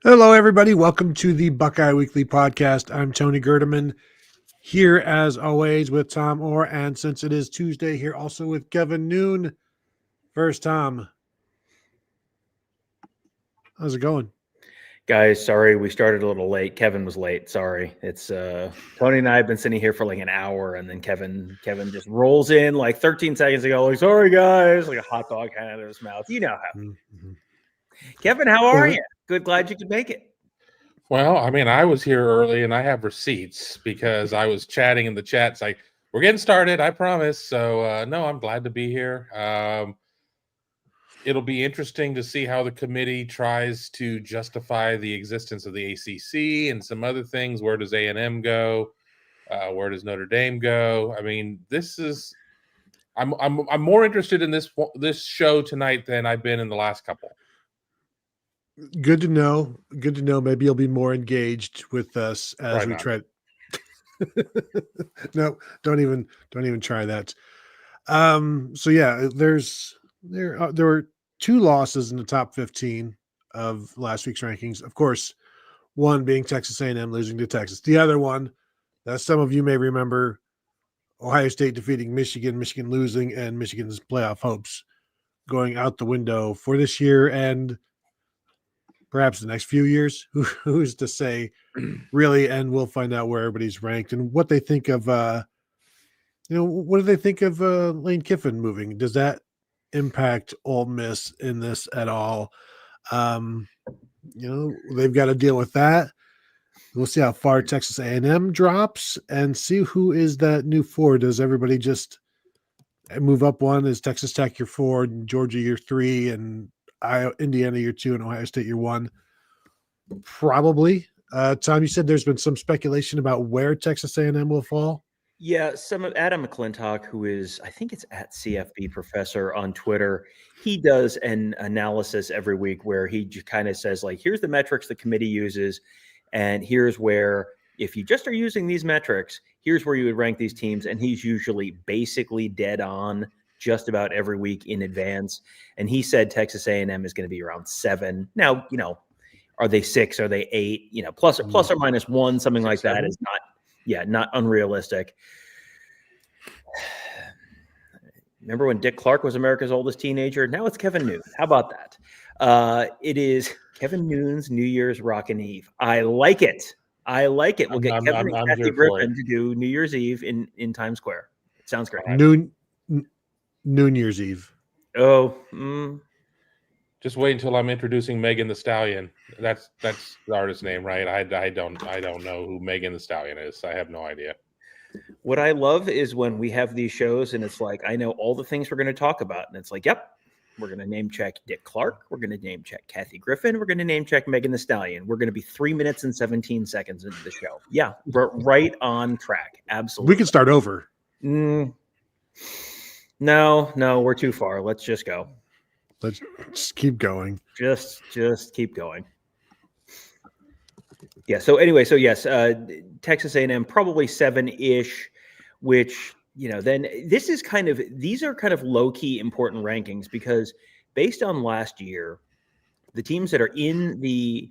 Hello, everybody. Welcome to the Buckeye Weekly Podcast. I'm Tony Gerdeman, here as always with Tom Orr, and since it is Tuesday, here also with Kevin Noon. First, Tom, how's it going? Guys, sorry we started a little late. Kevin was late. Sorry. It's Tony and I have been sitting here for like an hour, and then Kevin just rolls in like 13 seconds ago, like, sorry guys, like a hot dog kind of in his mouth. You know how. Mm-hmm. Kevin, how are you? Good, glad you could make it. Well, I mean, I was here early and I have receipts because I was chatting in the chat. It's like, we're getting started, I promise. So, no, I'm glad to be here. It'll be interesting to see how the committee tries to justify the existence of the ACC and some other things. Where does A&M go? Where does Notre Dame go? I mean, I'm more interested in this show tonight than I've been in the last couple. Good to know. Good to know. Maybe you'll be more engaged with us as we try. No, don't even try that. So yeah, there were two losses in the top 15 of last week's rankings. Of course, one being Texas A&M losing to Texas. The other one, that some of you may remember, Ohio State defeating Michigan, Michigan losing, and Michigan's playoff hopes going out the window for this year and perhaps the next few years. Who's to say, really? And we'll find out where everybody's ranked and what they think of. What do they think of Lane Kiffin moving? Does that impact Ole Miss in this at all? They've got to deal with that. We'll see how far Texas A&M drops and see who is that new four. Does everybody just move up one? Is Texas Tech year 4, Georgia year 3, and Indiana year 2, and Ohio State year 1? Probably. Tom, you said there's been some speculation about where Texas A&M will fall. Yeah, some of Adam McClintock, who is, I think it's at CFB Professor on Twitter, he does an analysis every week where he kind of says, like, here's the metrics the committee uses, and here's where, if you just are using these metrics, here's where you would rank these teams. And he's usually basically dead on just about every week in advance. And he said Texas A&M is going to be around 7. Now, are they 6? Are they 8? Plus or minus 1, something like that is not unrealistic. Remember when Dick Clark was America's oldest teenager? Now it's Kevin Noon. How about that? It is Kevin Noon's New Year's Rockin' Eve. I like it. We'll get Kevin and Kathy Griffin to do New Year's Eve in Times Square. It sounds great. Noon Year's Eve. Oh, Just wait until I'm introducing Megan Thee Stallion. That's the artist name, right? I don't know who Megan Thee Stallion is. I have no idea. What I love is when we have these shows and it's like, I know all the things we're going to talk about. And it's like, yep, we're going to name check Dick Clark. We're going to name check Kathy Griffin. We're going to name check Megan Thee Stallion. We're going to be 3 minutes and 17 seconds into the show. Yeah, we're right on track. Absolutely. We can start over. No, we're too far. Let's just go. Let's just keep going. Just keep going. Yeah. So anyway, yes, Texas A&M probably 7-ish, which, then these are kind of low-key important rankings because based on last year, the teams that are in the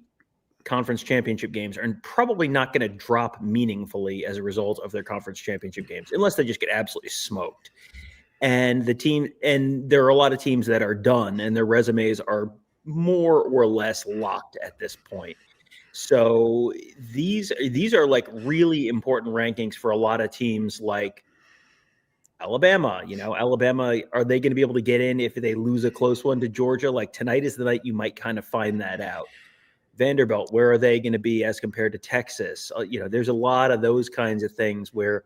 conference championship games are probably not going to drop meaningfully as a result of their conference championship games, unless they just get absolutely smoked. And there are a lot of teams that are done and their resumes are more or less locked at this point. So these are like really important rankings for a lot of teams like Alabama. Alabama, are they going to be able to get in if they lose a close one to Georgia? Like tonight is the night you might kind of find that out. Vanderbilt, where are they going to be as compared to Texas? There's a lot of those kinds of things where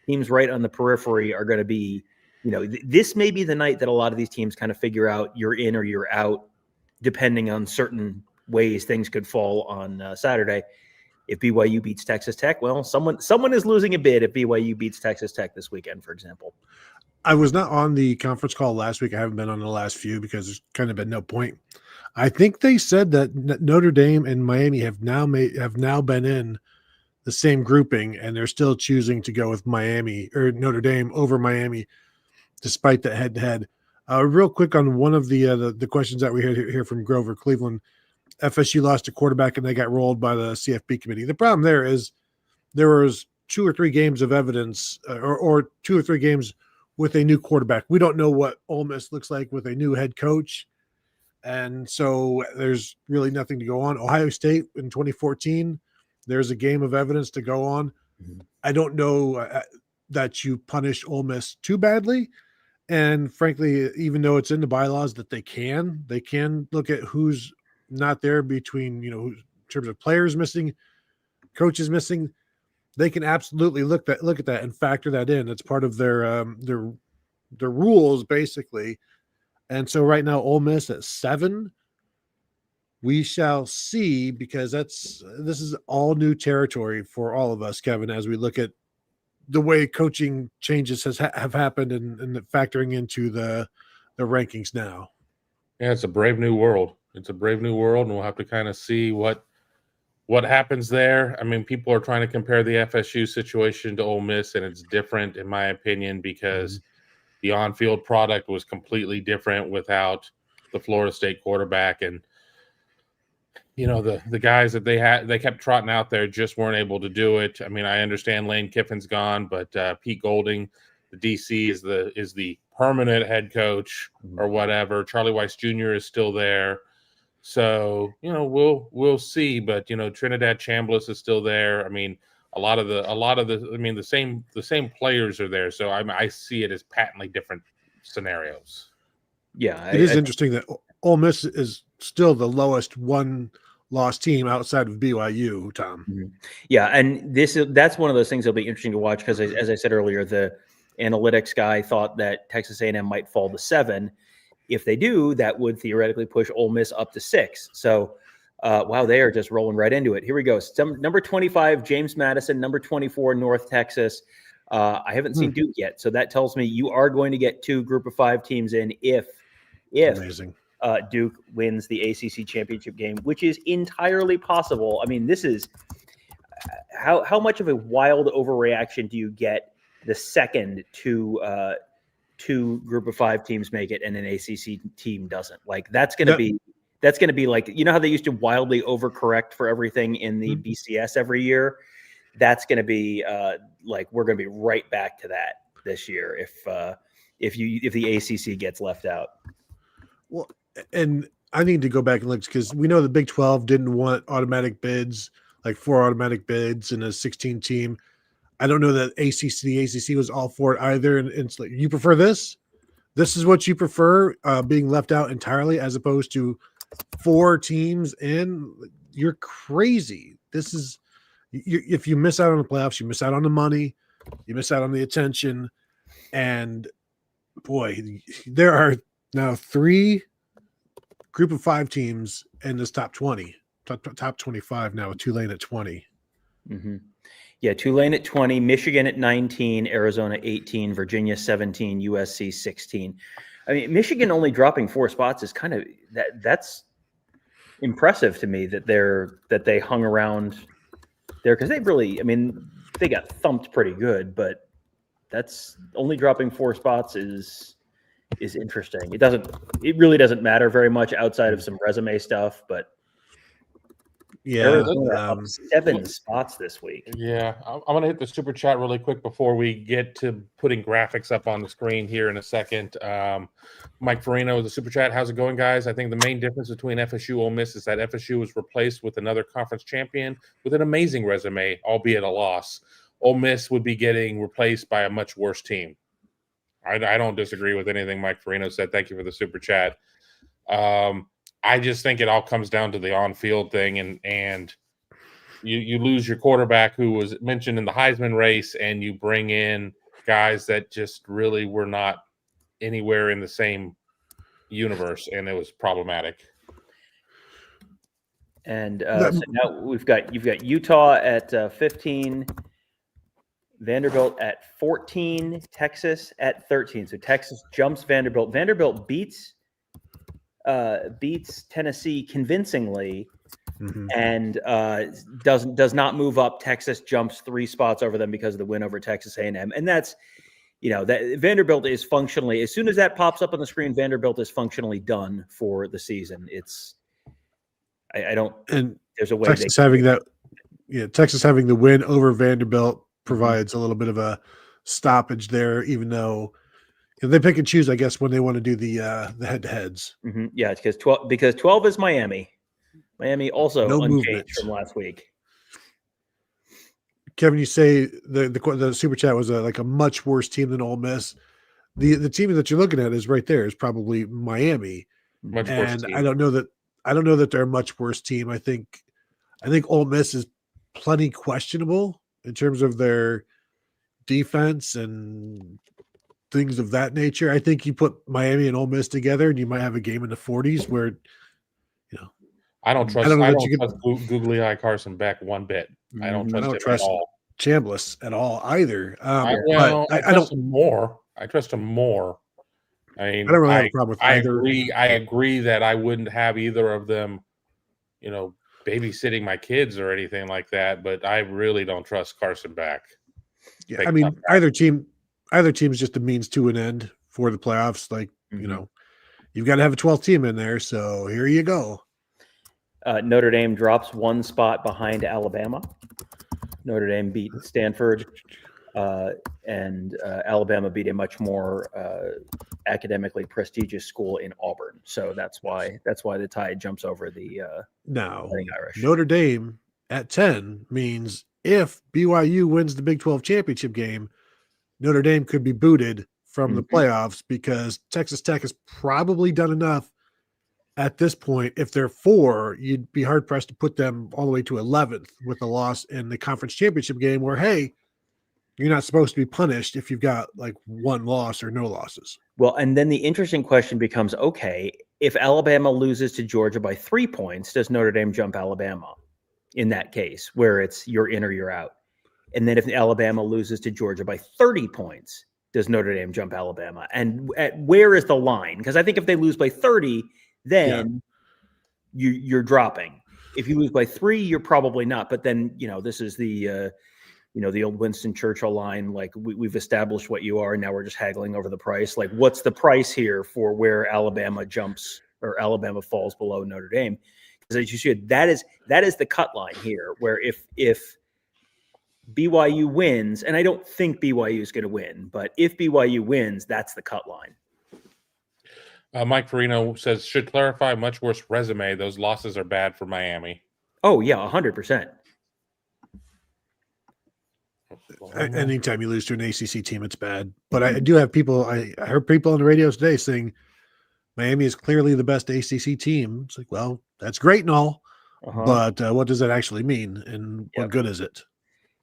teams right on the periphery are going to be, this may be the night that a lot of these teams kind of figure out you're in or you're out, depending on certain ways things could fall on Saturday. If BYU beats Texas Tech, well, someone is losing a bid if BYU beats Texas Tech this weekend, for example. I was not on the conference call last week. I haven't been on the last few because there's kind of been no point. I think they said that Notre Dame and Miami have now been in the same grouping, and they're still choosing to go with Miami or Notre Dame over Miami, despite the head-to-head. Real quick on one of the questions that we had here from Grover Cleveland. FSU lost a quarterback and they got rolled by the CFP committee. The problem there is there was 2 or 3 games of evidence or 2 or 3 games with a new quarterback. We don't know what Ole Miss looks like with a new head coach. And so there's really nothing to go on. Ohio State in 2014, there's a game of evidence to go on. Mhm. I don't know that you punished Ole Miss too badly. And frankly, even though it's in the bylaws that they can look at who's not there between, in terms of players missing, coaches missing. They can absolutely look at that and factor that in. It's part of their rules basically. And so right now, Ole Miss at 7. We shall see, because this is all new territory for all of us, Kevin, as we look at the way coaching changes have happened and factoring into the rankings now. Yeah, it's a brave new world. It's a brave new world, and we'll have to kind of see what happens there. I mean, people are trying to compare the FSU situation to Ole Miss, and it's different, in my opinion, because the on-field product was completely different without the Florida State quarterback. And, the guys that they kept trotting out there just weren't able to do it. I mean, I understand Lane Kiffin's gone, but Pete Golding, the DC, is the permanent head coach or whatever. Charlie Weiss Jr. is still there. So, we'll see, but Trinidad Chambliss is still there. I mean, the same players are there. So I see it as patently different scenarios. Yeah, it is interesting that Ole Miss is still the lowest one-loss team outside of BYU, Tom. Yeah, and that's one of those things that'll be interesting to watch because, as I said earlier, the analytics guy thought that Texas A&M might fall to 7. If they do, that would theoretically push Ole Miss up to 6. So, wow, they are just rolling right into it. Here we go. Number 25, James Madison. Number 24, North Texas. I haven't seen Duke yet, so that tells me you are going to get 2 Group of 5 teams in if Amazing. Duke wins the ACC championship game, which is entirely possible. I mean, this is how much of a wild overreaction do you get the second two Group of 5 teams make it and an ACC team doesn't? Like that's going to be like, how they used to wildly overcorrect for everything in the BCS every year. That's going to be like we're going to be right back to that this year if the ACC gets left out. Well, and I need to go back and look because we know the Big 12 didn't want automatic bids, like 4 automatic bids in a 16 team. I don't know that the ACC was all for it either. And it's like, you prefer this? This is what you prefer, being left out entirely as opposed to 4 teams in? You're crazy. This is if you miss out on the playoffs, you miss out on the money, you miss out on the attention. And boy, there are now 3 Group of 5 teams in this top 20, top 25 now with Tulane at 20. Mm-hmm. Yeah, Tulane at 20, Michigan at 19, Arizona 18, Virginia 17, USC 16. I mean, Michigan only dropping 4 spots is kind of that's impressive to me that they hung around there because they got thumped pretty good, but that's only dropping 4 spots is interesting. It really doesn't matter very much outside of some resume stuff, but yeah, up 7 spots this week. Yeah, I'm going to hit the super chat really quick before we get to putting graphics up on the screen here in a second. Mike Farino, the super chat. How's it going, guys? I think the main difference between FSU and Ole Miss is that FSU was replaced with another conference champion with an amazing resume, albeit a loss. Ole Miss would be getting replaced by a much worse team. I don't disagree with anything Mike Farino said. Thank you for the super chat. I just think it all comes down to the on-field thing, and you lose your quarterback who was mentioned in the Heisman race, and you bring in guys that just really were not anywhere in the same universe, and it was problematic. And so now you've got Utah at 15, Vanderbilt at 14, Texas at 13. So Texas jumps Vanderbilt. Vanderbilt beats Tennessee convincingly, and does not move up. Texas jumps 3 spots over them because of the win over Texas A&M, and that's that Vanderbilt is functionally, as soon as that pops up on the screen, Vanderbilt is functionally done for the season. I don't. And There's a way Texas having Texas having the win over Vanderbilt provides a little bit of a stoppage there, even though they pick and choose, I guess, when they want to do the head-to-heads. Yeah, it's because 12 is Miami. Miami also No unchanged movement from last week. Kevin, you say the super chat was like a much worse team than Ole Miss. The team that you're looking at is right there is probably Miami, Much worse and team. I don't know that they're a much worse team. I think Ole Miss is plenty questionable in terms of their defense and things of that nature. I think you put Miami and Ole Miss together, and you might have a game in the 40s where, I don't trust. I don't know I that don't you trust googly eye Carson Beck one bit. I don't trust him trust at all. Chambliss at all either. I I trust him more. I trust him more. I mean, don't really have a problem with either. agree. I agree that I wouldn't have either of them, babysitting my kids or anything like that. But I really don't trust Carson Beck. Yeah, I mean, either team is just a means to an end for the playoffs. Like, you've got to have a 12th team in there. So here you go. Notre Dame drops one spot behind Alabama. Notre Dame beat Stanford, and Alabama beat a much more academically prestigious school in Auburn. So that's why the Tide jumps over the now Irish. Notre Dame at 10 means if BYU wins the Big 12 championship game, Notre Dame could be booted from the playoffs because Texas Tech has probably done enough at this point. If they're 4, you'd be hard pressed to put them all the way to 11th with a loss in the conference championship game where, hey, you're not supposed to be punished if you've got like one loss or no losses. Well, and then the interesting question becomes, okay, if Alabama loses to Georgia by 3 points, does Notre Dame jump Alabama in that case where it's you're in or you're out? And then if Alabama loses to Georgia by 30 points, does Notre Dame jump Alabama? And where is the line? Because I think if they lose by 30, then you're dropping. If you lose by 3, you're probably not. But then, this is the the old Winston Churchill line, like we've established what you are, and now we're just haggling over the price. Like, what's the price here for where Alabama jumps or Alabama falls below Notre Dame? Because as you said, that is the cut line here, where if BYU wins, and I don't think BYU is going to win, but if BYU wins, that's the cut line. Mike Farino says, should clarify much worse resume. Those losses are bad for Miami. Oh, yeah, 100%. Anytime you lose to an ACC team, it's bad. But I do have people, I heard people on the radio today saying Miami is clearly the best ACC team. It's like, well, that's great and all, but what does that actually mean? And what good is it?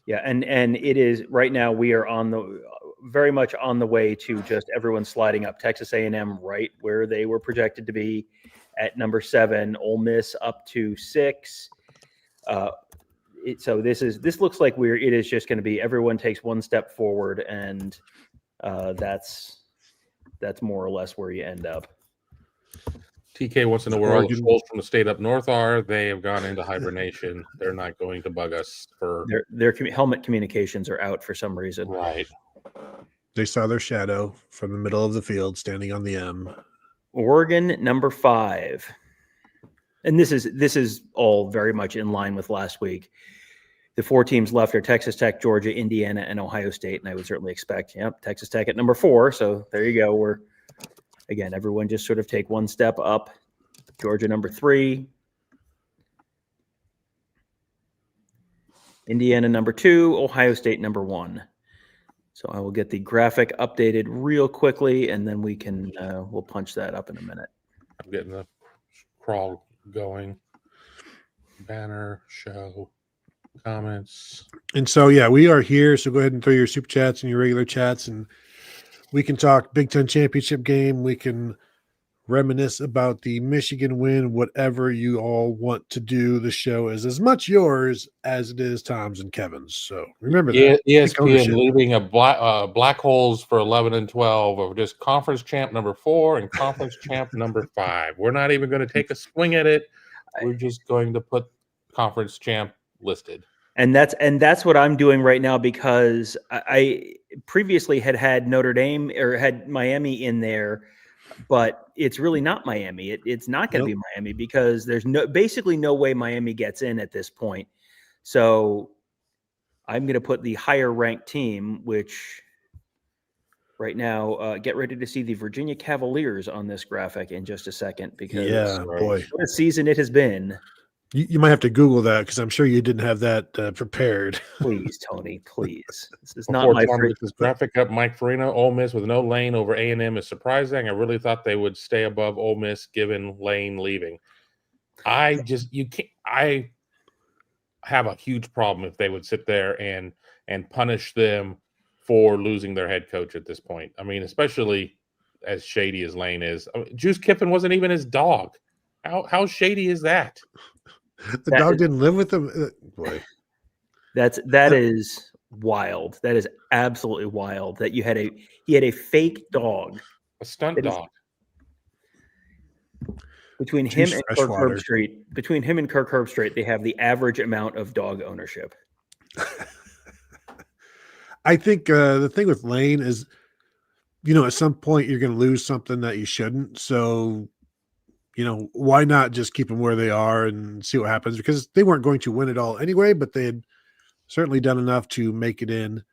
Yeah, and it is right now we are very much on the way to just everyone sliding up. Texas A&M right where they were projected to be at number 7, Ole Miss up to 6. So this looks like it is just going to be everyone takes one step forward, and that's more or less where you end up. TK wants to know where all the trolls from the state up north are. They have gone into hibernation. They're not going to bug us for their helmet communications are out for some reason. Right. They saw their shadow from the middle of the field standing on the M. Oregon number 5. And this is all very much in line with last week. The 4 teams left are Texas Tech, Georgia, Indiana, and Ohio State. And I would certainly expect, Texas Tech at number 4. So there you go. Again, everyone just sort of take one step up. Georgia number 3. Indiana number 2. Ohio State number 1. So I will get the graphic updated real quickly, and then we can we'll punch that up in a minute. I'm getting the crawl going. Banner, show, comments. And so, we are here. So go ahead and throw your super chats and your regular chats, and we can talk Big Ten championship game. We can reminisce about the Michigan win, whatever you all want to do. The show is as much yours as it is Tom's and Kevin's. So remember that. ESPN leaving a black holes for 11 and 12 of just conference champ number 4 and conference champ number 5. We're not even going to take a swing at it. We're just going to put conference champ listed. And that's what I'm doing right now, because I previously had Notre Dame or had Miami in there but it's really not Miami. It's not going to Nope. be Miami because there's basically no way Miami gets in at this point. So I'm going to put the higher ranked team, which right now, get ready to see the Virginia Cavaliers on this graphic in just a second because Yeah, boy. what a season it has been. You might have to Google that because I'm sure you didn't have that prepared. Please, Tony, please. This is Before not my Tom free. gets this graphic up, Mike Farina, Ole Miss with no Lane over A&M is surprising. I really thought they would stay above Ole Miss given Lane leaving. I have a huge problem if they would sit there and punish them for losing their head coach at this point. I mean, especially as shady as Lane is. I mean, Juice Kiffin wasn't even his dog. How shady is that? The dog didn't live with him. Boy, That is wild. That is absolutely wild. That he had a fake dog, A stunt dog. Between him and Kirk Herbstreit, they have the average amount of dog ownership. I think the thing with Lane is, at some point you're going to lose something that you shouldn't. So, why not just keep them where they are and see what happens? Because they weren't going to win it all anyway, but they had certainly done enough to make it in.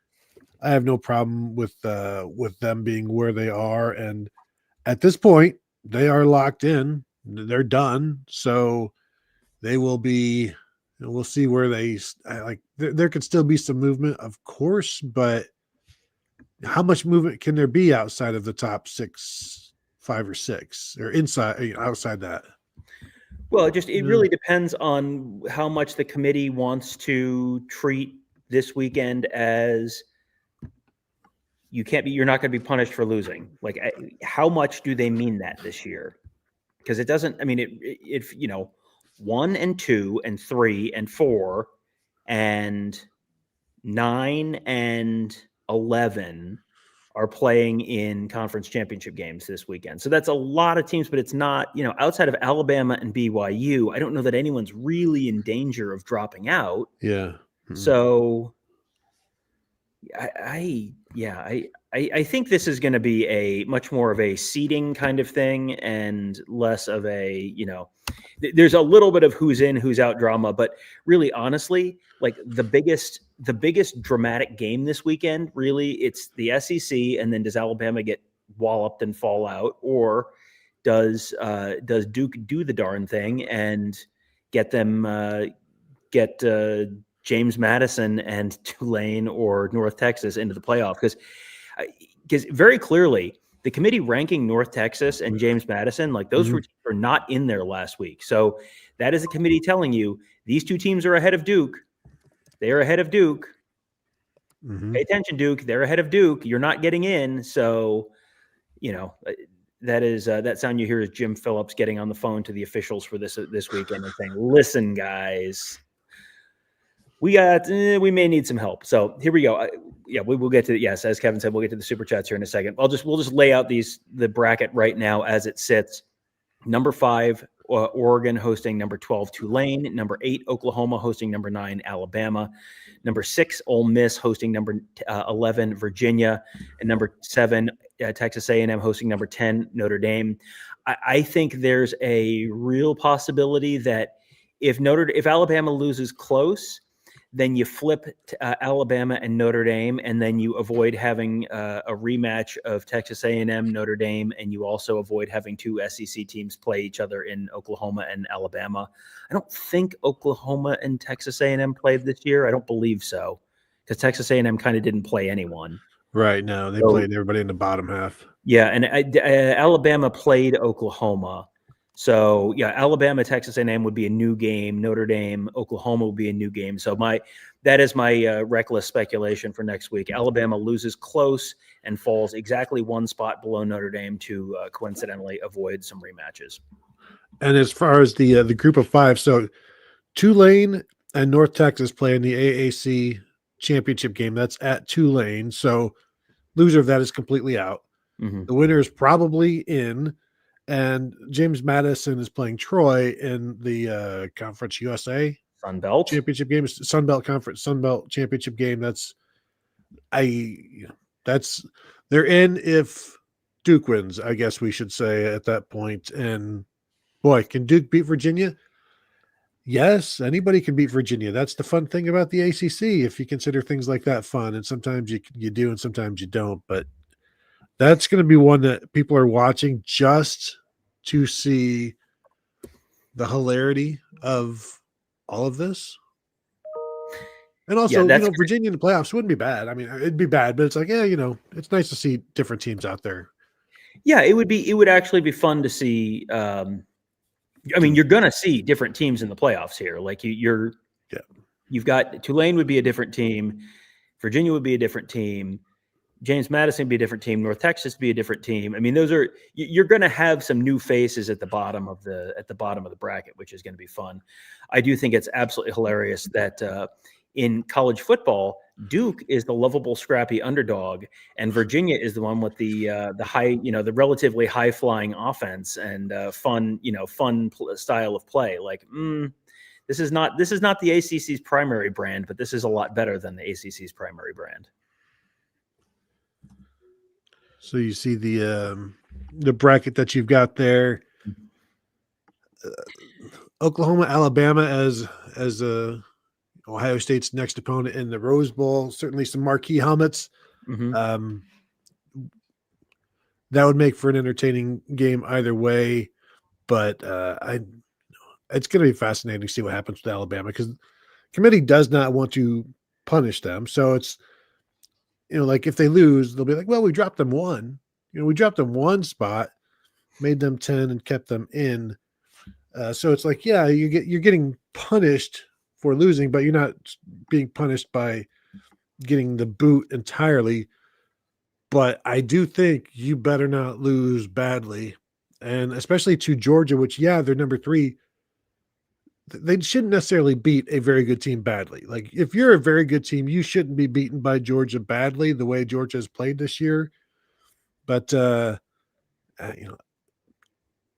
I have no problem with them being where they are, and at this point, they are locked in. They're done, so they will be. We'll see where they like. There could still be some movement, of course, but how much movement can there be outside of the top 5 or 6, or outside that? Well, it really depends on how much the committee wants to treat this weekend as you're not going to be punished for losing. Like, how much do they mean that this year? Because it doesn't. I mean, if 1 and 2 and 3 and 4 and 9 and 11 are playing in conference championship games this weekend. So that's a lot of teams, but it's not, outside of Alabama and BYU, I don't know that anyone's really in danger of dropping out. Yeah. Mm-hmm. So I think this is going to be a much more of a seeding kind of thing and less of a, there's a little bit of who's in, who's out drama, but really honestly, like the biggest dramatic game this weekend, really it's the SEC. And then does Alabama get walloped and fall out, or does Duke do the darn thing and get James Madison and Tulane or North Texas into the playoff? Because very clearly the committee ranking North Texas and James Madison, like those two teams are not in there last week. So that is the committee telling you these two teams are ahead of Duke. They are ahead of Duke. Mm-hmm. Pay attention, Duke. They're ahead of Duke. You're not getting in. So, that is that sound you hear is Jim Phillips getting on the phone to the officials for this weekend and saying, "Listen, guys, we may need some help." So here we go. We will get to as Kevin said, we'll get to the super chats here in a second. We'll just lay out the bracket right now as it sits. Number 5, Oregon hosting number 12 Tulane. Number 8, Oklahoma hosting number 9 Alabama. Number 6, Ole Miss hosting number 11 Virginia, and number 7 Texas A&M hosting number 10 Notre Dame. I think there's a real possibility that if Alabama loses close, then you flip to Alabama and Notre Dame, and then you avoid having a rematch of Texas A&M, Notre Dame, and you also avoid having two SEC teams play each other in Oklahoma and Alabama. I don't think Oklahoma and Texas A&M played this year. I don't believe so, because Texas A&M kind of didn't play anyone. Right. No, they played everybody in the bottom half. Yeah, and Alabama played Oklahoma. So, Alabama, Texas A&M would be a new game. Notre Dame, Oklahoma would be a new game. So that is my reckless speculation for next week. Alabama loses close and falls exactly one spot below Notre Dame to coincidentally avoid some rematches. And as far as the group of 5, so Tulane and North Texas play in the AAC championship game. That's at Tulane. So loser of that is completely out. Mm-hmm. The winner is probably in. And James Madison is playing Troy in the Conference USA Sun Belt championship game, Sun Belt Conference, Sun Belt championship game. They're in if Duke wins, I guess we should say at that point. And boy, can Duke beat Virginia? Yes, anybody can beat Virginia. That's the fun thing about the ACC. If you consider things like that fun, and sometimes you do, and sometimes you don't. But that's going to be one that people are watching just to see the hilarity of all of this. And also, Virginia in the playoffs wouldn't be bad. I mean, it'd be bad, but it's like, it's nice to see different teams out there. Yeah, it would actually be fun to see. I mean, you're going to see different teams in the playoffs here. Like you've got Tulane would be a different team. Virginia would be a different team. James Madison would be a different team. North Texas would be a different team. I mean, you're going to have some new faces at the bottom of the bracket, which is going to be fun. I do think it's absolutely hilarious that in college football, Duke is the lovable, scrappy underdog, and Virginia is the one with the high, the relatively high flying offense and fun style of play. Like, this is not the ACC's primary brand, but this is a lot better than the ACC's primary brand. So you see the bracket that you've got there. Oklahoma, Alabama as Ohio State's next opponent in the Rose Bowl. Certainly some marquee helmets. Mm-hmm. That would make for an entertaining game either way. But it's going to be fascinating to see what happens with Alabama because the committee does not want to punish them. So it's, like if they lose, they'll be like, well, we dropped them one. We dropped them one spot, made them 10 and kept them in. So it's like, yeah, you're getting punished for losing, but you're not being punished by getting the boot entirely. But I do think you better not lose badly. And especially to Georgia, which, they're number 3. They shouldn't necessarily beat a very good team badly. Like, if you're a very good team, you shouldn't be beaten by Georgia badly the way Georgia has played this year. But,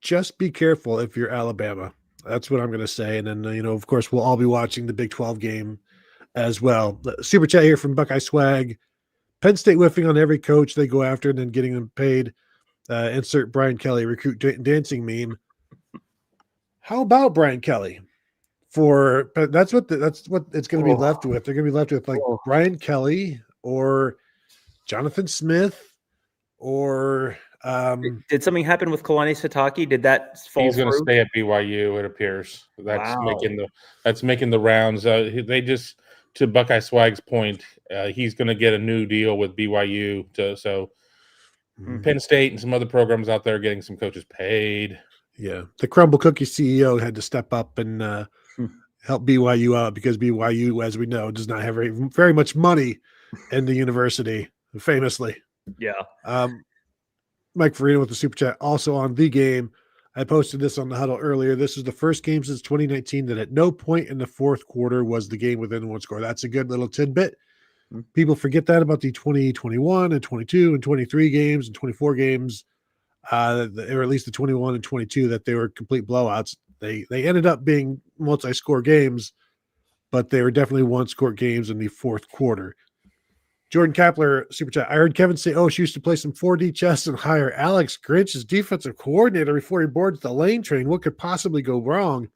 just be careful if you're Alabama. That's what I'm going to say. And then, of course, we'll all be watching the Big 12 game as well. Super chat here from Buckeye Swag. Penn State whiffing on every coach they go after and then getting them paid. Insert Brian Kelly recruit dancing meme. How about Brian Kelly? That's what it's going to be left with. They're going to be left with Brian Kelly or Jonathan Smith or did something happen with Kalani Sitake? Did that fall He's going to through? stay at BYU, it appears. That's making the rounds. They just, to Buckeye Swag's point, he's going to get a new deal with BYU. Penn State and some other programs out there getting some coaches paid. Yeah, the Crumble Cookie CEO had to step up and help BYU out because BYU, as we know, does not have very much money in the university, famously. Yeah. Mike Farina with the super chat. Also on the game, I posted this on the huddle earlier. This is the first game since 2019 that at no point in the fourth quarter was the game within one score. That's a good little tidbit. People forget that about the 2021 and 22 and 23 games and 24 games, or at least the 21 and 22, that they were complete blowouts. They ended up being multi-score games, but they were definitely one-score games in the fourth quarter. Jordan Kapler, super chat. I heard Kevin say, she used to play some 4D chess and hire Alex Grinch as defensive coordinator before he boards the lane train. What could possibly go wrong?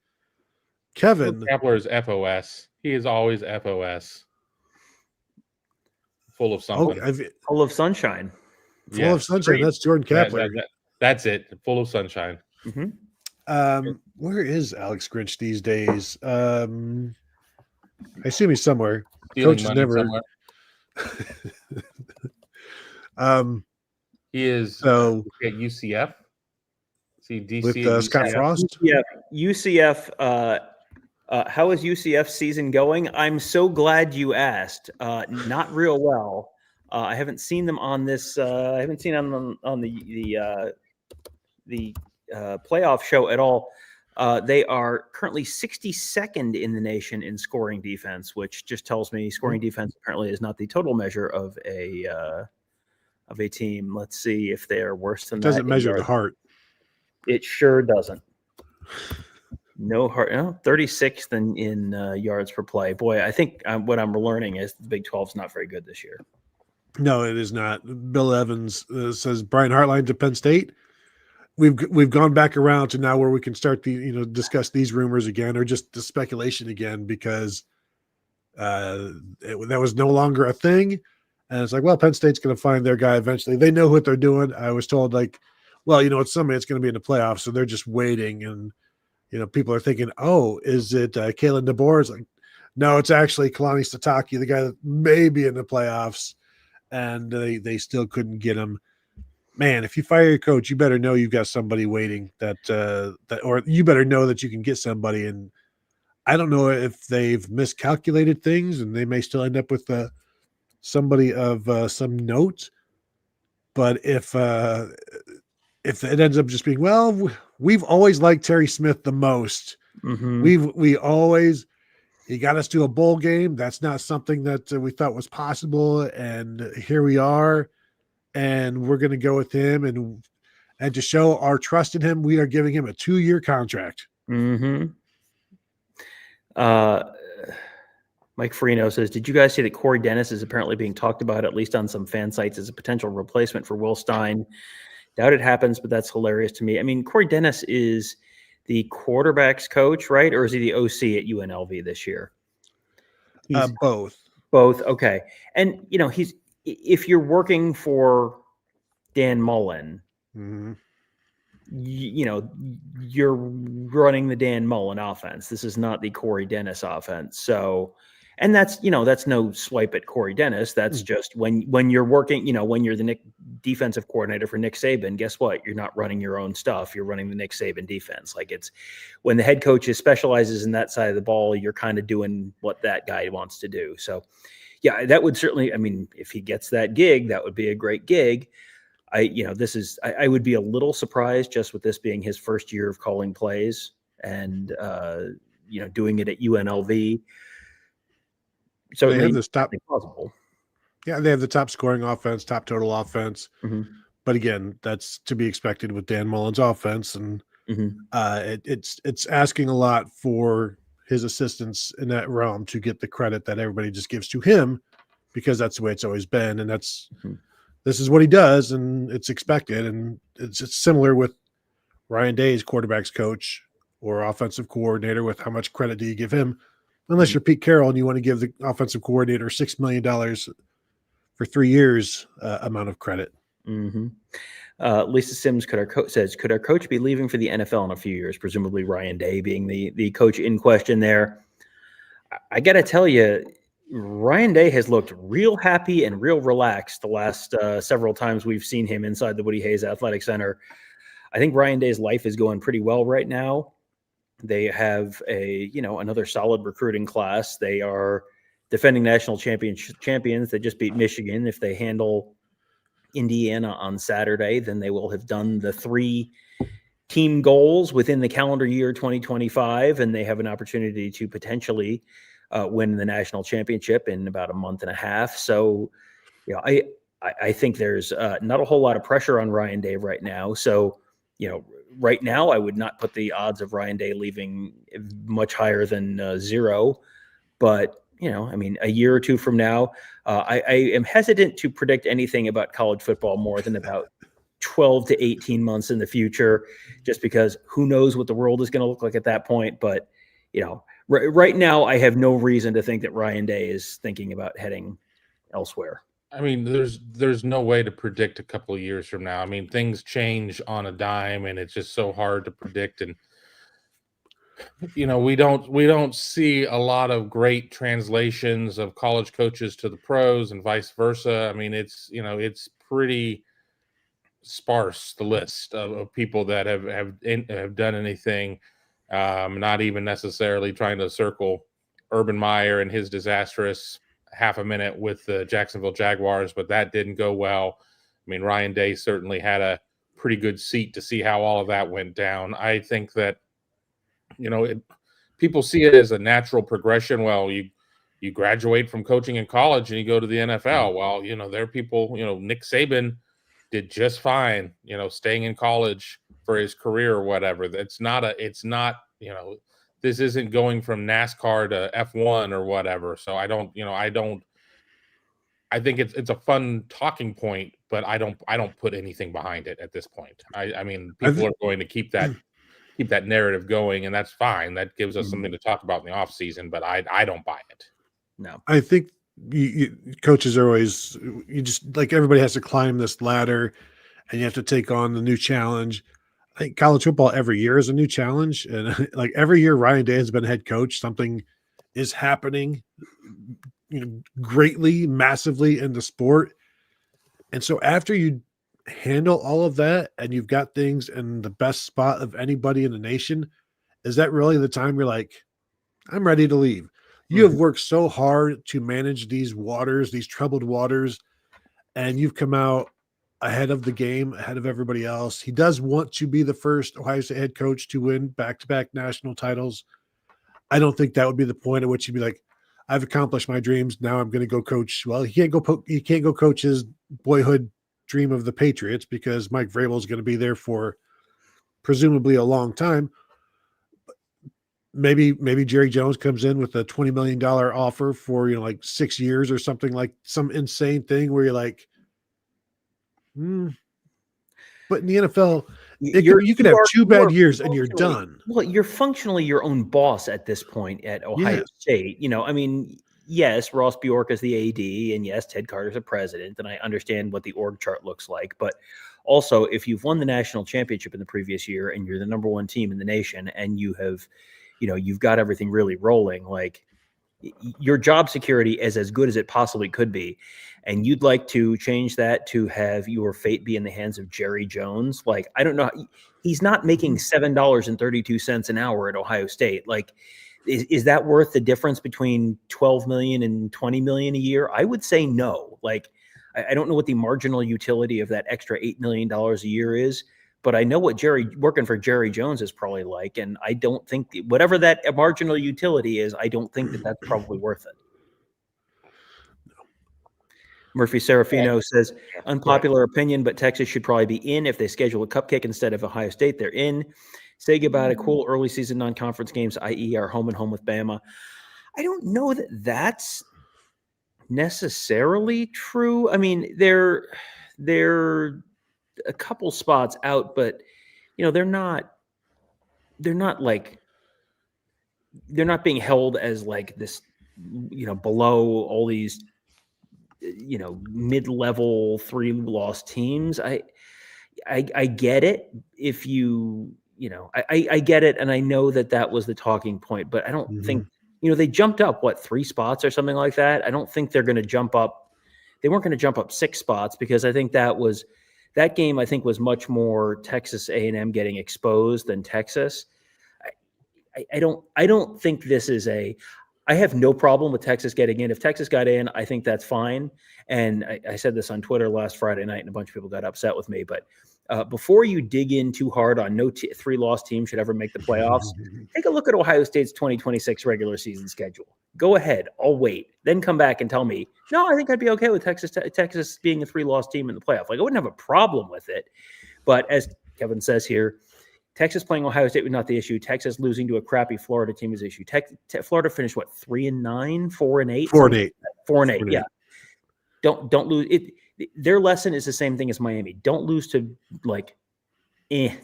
Kevin. Kapler is FOS. He is always FOS. Full of something. Full of sunshine. Full of sunshine. That's Jordan Kapler. That's it. Full of sunshine. Mm-hmm. Where is Alex Grinch these days? I assume he's somewhere. Coach is never. Somewhere. He is at UCF. See DC with Scott Frost. UCF. How is UCF season going? I'm so glad you asked. Not real well. I haven't seen them on this. I haven't seen them on the playoff show at all. They are currently 62nd in the nation in scoring defense, which just tells me scoring defense apparently is not the total measure of a team. Let's see if they are worse than that. Doesn't measure the heart. It sure doesn't. No heart. 36th in yards per play. Boy, I think what I'm learning is the Big 12 is not very good this year. No, it is not. Bill Evans says Brian Hartline to Penn State. We've gone back around to now where we can start discuss these rumors again or just the speculation again because that was no longer a thing. And it's like, well, Penn State's going to find their guy eventually. They know what they're doing. I was told like, well, it's somebody that's going to be in the playoffs, so they're just waiting. And people are thinking, oh, is it Kalen DeBoer? It's like, no, it's actually Kalani Sitake, the guy that may be in the playoffs, and they still couldn't get him. Man, if you fire your coach, you better know you've got somebody waiting or you better know that you can get somebody. And I don't know if they've miscalculated things and they may still end up with somebody of some note. But if it ends up just being, well, we've always liked Terry Smith the most. Mm-hmm. He got us to a bowl game. That's not something that we thought was possible. And here we are. And we're going to go with him. And to show our trust in him, we are giving him a 2-year contract. Mm-hmm. Mike Farino says, did you guys see that Corey Dennis is apparently being talked about, at least on some fan sites, as a potential replacement for Will Stein? Doubt it happens, but that's hilarious to me. I mean, Corey Dennis is the quarterback's coach, right? Or is he the OC at UNLV this year? He's both. Both. Okay. And, if you're working for Dan Mullen, mm-hmm. You're running the Dan Mullen offense. This is not the Corey Dennis offense. So, and that's no swipe at Corey Dennis. That's just when you're working, when you're the defensive coordinator for Nick Saban, guess what? You're not running your own stuff. You're running the Nick Saban defense. Like it's when the head coach specializes in that side of the ball, you're kind of doing what that guy wants to do. So yeah, that would certainly, I mean, if he gets that gig, that would be a great gig. I would be a little surprised just with this being his first year of calling plays and, doing it at UNLV. So they have this top possible. Yeah, they have the top scoring offense, top total offense. Mm-hmm. But again, that's to be expected with Dan Mullen's offense. And it's asking a lot for his assistants in that realm to get the credit that everybody just gives to him because that's the way it's always been. And this is what he does, and it's expected. And it's similar with Ryan Day's quarterback's coach or offensive coordinator with how much credit do you give him? Unless you're Pete Carroll and you want to give the offensive coordinator $6 million for 3 years amount of credit. Mm-hmm. Lisa Sims says, could our coach be leaving for the NFL in a few years? Presumably Ryan Day being the coach in question there. I got to tell you, Ryan Day has looked real happy and real relaxed the last several times we've seen him inside the Woody Hayes Athletic Center. I think Ryan Day's life is going pretty well right now. They have another solid recruiting class. They are defending national champions. They just beat Michigan. If they handle Indiana on Saturday, then they will have done the 3 team goals within the calendar year 2025, and they have an opportunity to potentially win the national championship in about a month and a half. So, I think there's not a whole lot of pressure on Ryan Day right now. So, right now I would not put the odds of Ryan Day leaving much higher than 0. But, a year or 2 from now, I am hesitant to predict anything about college football more than about 12 to 18 months in the future, just because who knows what the world is going to look like at that point. But, right now, I have no reason to think that Ryan Day is thinking about heading elsewhere. I mean, there's no way to predict a couple of years from now. I mean, things change on a dime, and it's just so hard to predict. And we don't see a lot of great translations of college coaches to the pros and vice versa. I mean, it's pretty sparse, the list of people that have done anything. Not even necessarily trying to circle Urban Meyer and his disastrous half a minute with the Jacksonville Jaguars, but that didn't go well. I mean, Ryan Day certainly had a pretty good seat to see how all of that went down. I think that, people see it as a natural progression. Well, you graduate from coaching in college and you go to the NFL. Well, there are people, Nick Saban did just fine, staying in college for his career or whatever. It's not, this isn't going from NASCAR to F1 or whatever. So I don't I think it's a fun talking point, but I don't put anything behind it at this point. I mean, people are going to keep that narrative going, and that's fine. That gives us something to talk about in the off season, but I don't buy it. No, I think coaches are always, you just like, everybody has to climb this ladder and you have to take on the new challenge. I think college football every year is a new challenge. And like every year Ryan Day has been head coach, something is happening, greatly, massively in the sport. And so after you handle all of that and you've got things in the best spot of anybody in the nation, is that really the time you're like, I'm ready to leave? You have worked so hard to manage these waters, these troubled waters, and you've come out ahead of the game, ahead of everybody else. He does want to be the first Ohio State head coach to win back-to-back national titles. I don't think that would be the point at which you'd be like, I've accomplished my dreams. Now I'm going to go coach. Well, he can't go coach his boyhood dream of the Patriots because Mike Vrabel is going to be there for presumably a long time. Maybe Jerry Jones comes in with a $20 million offer for, like 6 years or something, like some insane thing where you're like, But in the NFL, you could have 2 bad years and you're done. Well, you're functionally your own boss at this point at Ohio State. I mean, yes, Ross Bjork is the AD, and yes, Ted Carter's a president, and I understand what the org chart looks like. But also, if you've won the national championship in the previous year and you're the number one team in the nation, and you have, you've got everything really rolling, like your job security is as good as it possibly could be. And you'd like to change that to have your fate be in the hands of Jerry Jones. Like, I don't know. He's not making $7.32 an hour at Ohio State. Like, is that worth the difference between 12 million and 20 million a year? I would say no. Like, I don't know what the marginal utility of that extra $8 million a year is, but I know what working for Jerry Jones is probably like. And I don't think whatever that marginal utility is, I don't think that that's probably worth it. Murphy Serafino says, unpopular opinion, but Texas should probably be in. If they schedule a cupcake instead of Ohio State, they're in. Say goodbye to cool early season non-conference games, i.e. our home and home with Bama. I don't know that that's necessarily true. I mean, they're a couple spots out, but they're not being held as like this, below all these mid-level 3-loss teams. I get it if I get it. And I know that was the talking point, but I don't think, they jumped up 3 spots or something like that. I don't think they're going to jump up. They weren't going to jump up 6 spots because I think that game I think was much more Texas A&M getting exposed than Texas. I don't think this is I have no problem with Texas getting in. If Texas got in, I think that's fine. And I said this on Twitter last Friday night, and a bunch of people got upset with me. But before you dig in too hard on no 3-loss team should ever make the playoffs, take a look at Ohio State's 2026 regular season schedule. Go ahead. I'll wait. Then come back and tell me, no, I think I'd be okay with Texas being a 3-loss team in the playoff. Like, I wouldn't have a problem with it. But as Kevin says here, Texas playing Ohio State was not the issue. Texas losing to a crappy Florida team is the issue. Florida finished 3-9, 4-8, 4-8, 4-8. Yeah. Don't lose it. Their lesson is the same thing as Miami. Don't lose to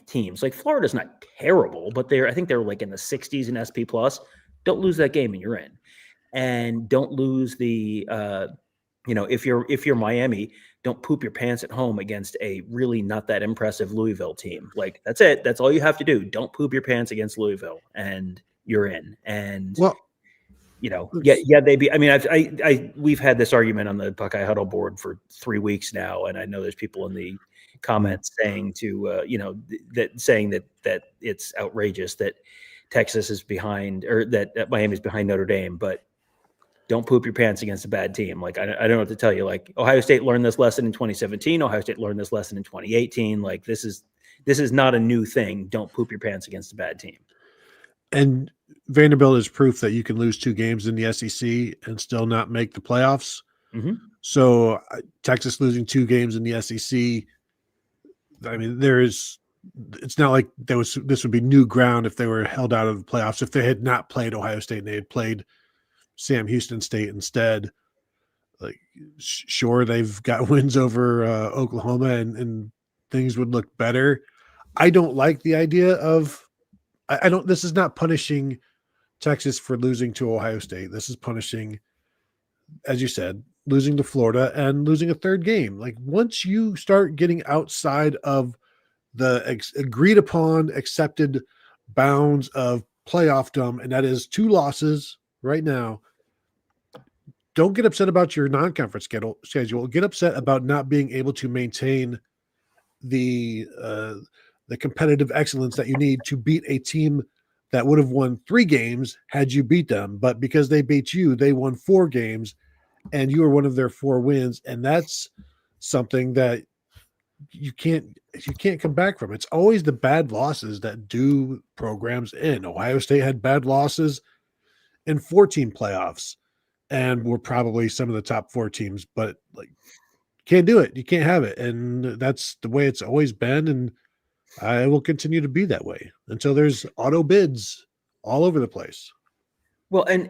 teams. Like, Florida's not terrible, but I think they're like in the 60s in SP plus. Don't lose that game and you're in. And don't lose the if you're Miami, don't poop your pants at home against a really not that impressive Louisville team. Like, that's it. That's all you have to do. Don't poop your pants against Louisville and you're in. And we've had this argument on the Buckeye Huddle board for 3 weeks now, and I know there's people in the comments saying that it's outrageous that Texas is behind, or that Miami's behind Notre Dame, but don't poop your pants against a bad team. Like, I don't know what to tell you. Like, Ohio State learned this lesson in 2017. Ohio State learned this lesson in 2018. Like, this is not a new thing. Don't poop your pants against a bad team. And Vanderbilt is proof that you can lose 2 games in the SEC and still not make the playoffs. Mm-hmm. So Texas losing 2 games in the SEC, I mean, it's not like this would be new ground if they were held out of the playoffs. If they had not played Ohio State and they had played Sam Houston State instead, Like, sure, they've got wins over Oklahoma, and things would look better. I don't like the idea of. I don't. This is not punishing Texas for losing to Ohio State. This is punishing, as you said, losing to Florida and losing a third game. Like, once you start getting outside of the agreed upon, accepted bounds of playoffdom, and that is 2 losses right now. Don't get upset about your non-conference schedule. Get upset about not being able to maintain the competitive excellence that you need to beat a team that would have won 3 games had you beat them. But because they beat you, they won 4 games, and you were one of their 4 wins. And that's something that you can't come back from. It's always the bad losses that do programs in. Ohio State had bad losses in 14 playoffs, and were probably some of the top 4 teams, but like, can't do it. You can't have it. And that's the way it's always been. And I will continue to be that way until there's auto bids all over the place. Well, and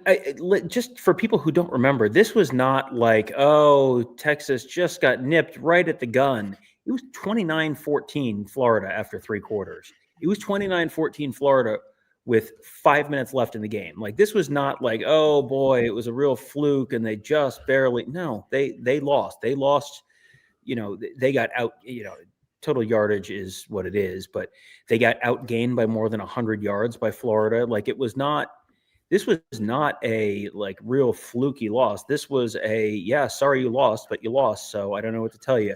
just for people who don't remember, this was not like, oh, Texas just got nipped right at the gun. It was 29-14 Florida after 3 quarters. It was 29-14 Florida with 5 minutes left in the game. Like, this was not like, oh boy, it was a real fluke and they just barely. No, they lost. They lost. They got out. Total yardage is what it is, but they got outgained by more than 100 yards by Florida. Like, it was not. This was not a like real fluky loss. This was sorry you lost, but you lost. So I don't know what to tell you.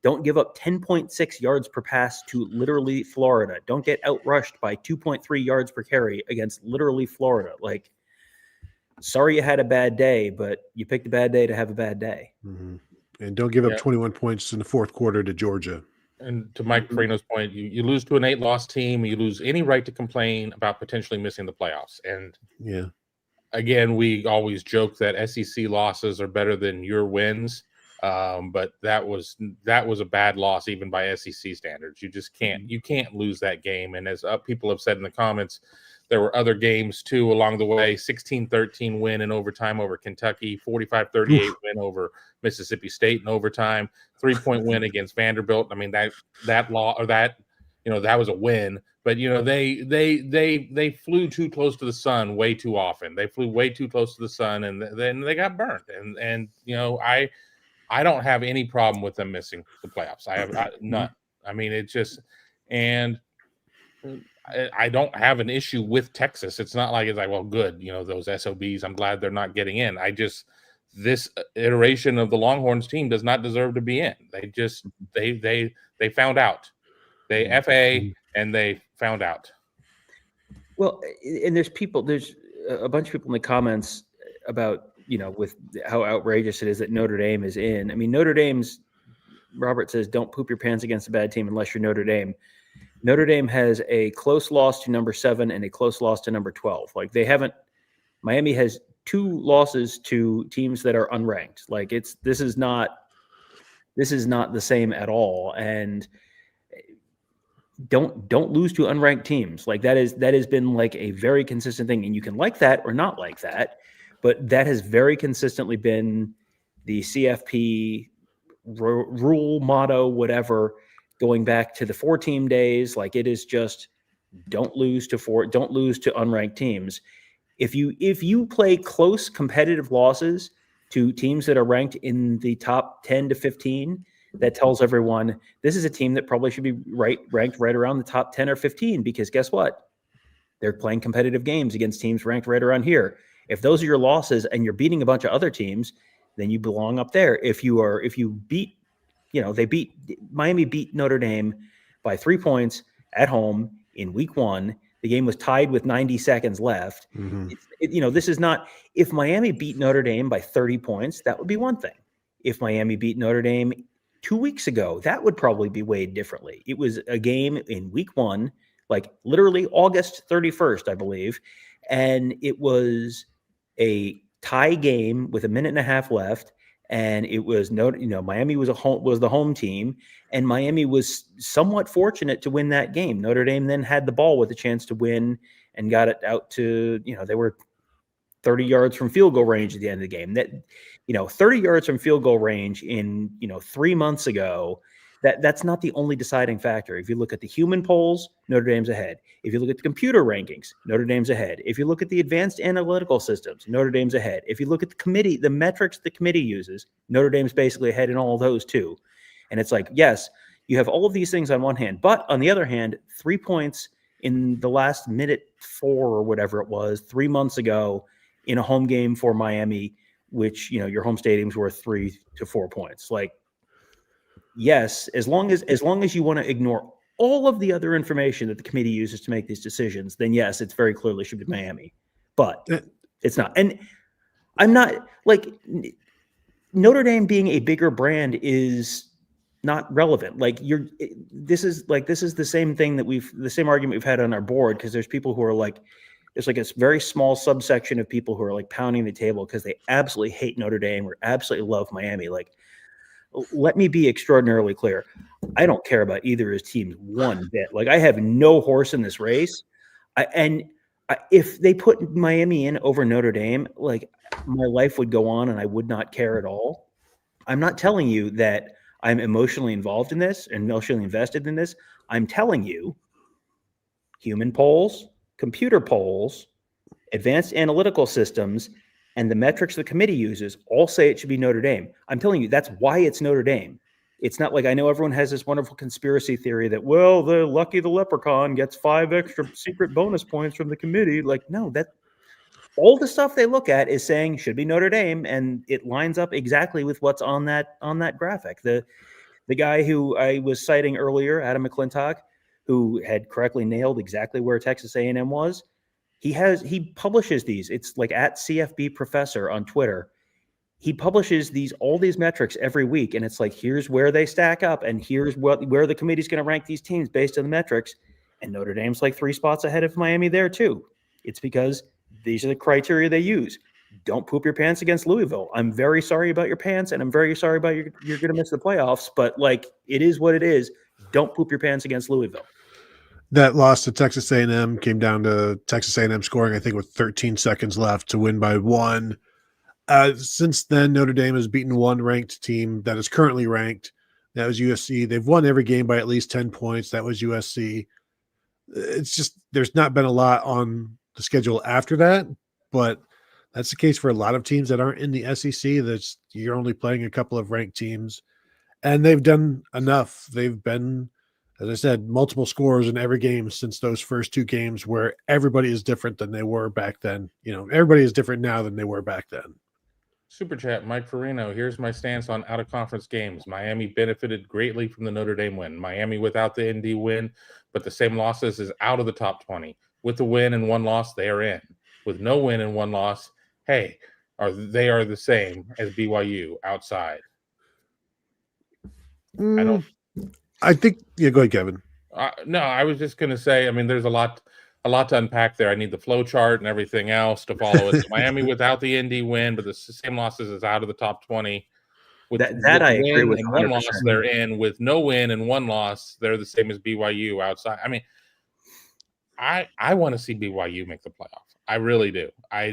Don't give up 10.6 yards per pass to literally Florida. Don't get outrushed by 2.3 yards per carry against literally Florida. Like, sorry you had a bad day, but you picked a bad day to have a bad day. Mm-hmm. And don't give up 21 points in the 4th quarter to Georgia. And to Mike Farino's point, you lose to an 8-loss team, you lose any right to complain about potentially missing the playoffs. And again, we always joke that SEC losses are better than your wins, but that was a bad loss even by SEC standards. You just can't lose that game. And as people have said in the comments, there were other games too along the way. 16-13 win in overtime over Kentucky, 45-38 win over Mississippi State in overtime, 3-point win against Vanderbilt. I mean, that was a win, but they flew too close to the sun way too often. They flew way too close to the sun, and then they got burnt. And I don't have any problem with them missing the playoffs. I have none. I mean, it just, and I don't have an issue with Texas. It's not like it's like, well, good, those SOBs, I'm glad they're not getting in. This iteration of the Longhorns team does not deserve to be in. They just, they found out. They FA and they found out. Well, and there's a bunch of people in the comments about, with how outrageous it is that Notre Dame is in. I mean, Robert says, don't poop your pants against a bad team unless you're Notre Dame. Notre Dame has a close loss to number 7 and a close loss to number 12. Like, Miami has 2 losses to teams that are unranked. Like, this is not the same at all. And don't lose to unranked teams. Like, that has been like a very consistent thing. And you can like that or not like that, but that has very consistently been the CFP rule, motto, whatever, going back to the 4-team days. Like, it is just, don't lose to unranked teams. If you play close competitive losses to teams that are ranked in the top 10 to 15, that tells everyone this is a team that probably should be ranked right around the top 10 or 15, because guess what? They're playing competitive games against teams ranked right around here. If those are your losses and you're beating a bunch of other teams, then you belong up there. If you beat, Miami beat Notre Dame by 3 points at home in week 1. The game was tied with 90 seconds left. Mm-hmm. This is not, if Miami beat Notre Dame by 30 points, that would be one thing. If Miami beat Notre Dame 2 weeks ago, that would probably be weighed differently. It was a game in week 1, like literally August 31st, I believe. And it was a tie game with a minute and a half left. And it was Miami was the home team, and Miami was somewhat fortunate to win that game. Notre Dame then had the ball with a chance to win and got it out to, they were 30 yards from field goal range at the end of the game. That, 30 yards from field goal range in, 3 months ago, that's not the only deciding factor. If you look at the human polls, Notre Dame's ahead. If you look at the computer rankings, Notre Dame's ahead. If you look at the advanced analytical systems, Notre Dame's ahead. If you look at the metrics the committee uses, Notre Dame's basically ahead in all of those too. And it's like, yes, you have all of these things on one hand, but on the other hand, 3 points in the last minute 4 or whatever it was 3 months ago in a home game for Miami, which, your home stadium's worth 3 to 4 points. Like, yes, as long as you want to ignore all of the other information that the committee uses to make these decisions, then yes, it's very clearly should be Miami, but it's not. And I'm not like Notre Dame being a bigger brand is not relevant. Like this is the same thing the same argument we've had on our board, because there's people who are like, there's like a very small subsection of people who are like pounding the table because they absolutely hate Notre Dame or absolutely love Miami. Like, let me be extraordinarily clear. I don't care about either of his teams one bit. Like, I have no horse in this race. If they put Miami in over Notre Dame, like, my life would go on and I would not care at all. I'm not telling you that I'm emotionally involved in this and emotionally invested in this. I'm telling you, human polls, computer polls, advanced analytical systems, and the metrics the committee uses all say it should be Notre Dame. I'm telling you, that's why it's Notre Dame. It's not like, I know everyone has this wonderful conspiracy theory that, well, the leprechaun gets 5 extra secret bonus points from the committee. Like, no, that all the stuff they look at is saying should be Notre Dame, and it lines up exactly with what's on that graphic. The guy who I was citing earlier, Adam McClintock, who had correctly nailed exactly where Texas A&M was, he publishes these. It's like at CFB Professor on Twitter. He publishes all these metrics every week, and it's like, here's where they stack up, and here's where the committee's going to rank these teams based on the metrics. And Notre Dame's like 3 spots ahead of Miami there too. It's because these are the criteria they use. Don't poop your pants against Louisville. I'm very sorry about your pants, and I'm very sorry about you're going to miss the playoffs, but like, it is what it is. Don't poop your pants against Louisville. That loss to Texas A&M came down to Texas A&M scoring, I think, with 13 seconds left to win by 1. Since then, Notre Dame has beaten one ranked team that is currently ranked. That was USC. They've won every game by at least 10 points. That was USC. It's just, there's not been a lot on the schedule after that, but that's the case for a lot of teams that aren't in the SEC. That's, you're only playing a couple of ranked teams, and they've done enough. They've been, as I said, multiple scores in every game since those first 2 games, where everybody is different than they were back then. Everybody is different now than they were back then. Super chat, Mike Farino. Here's my stance on out-of-conference games. Miami benefited greatly from the Notre Dame win. Miami without the ND win, but the same losses, is out of the top 20. With the win and 1 loss, they are in. With no win and 1 loss, hey, they are the same as BYU outside. I think, yeah, go ahead, Kevin. No, I was just going to say, I mean, there's a lot to unpack there. I need the flow chart and everything else to follow it. So Miami without the ND win, but the same losses, is out of the top 20. With that I agree with. And 1 loss, they're in. With no win and 1 loss, they're the same as BYU outside. I mean, I want to see BYU make the playoff. I really do. I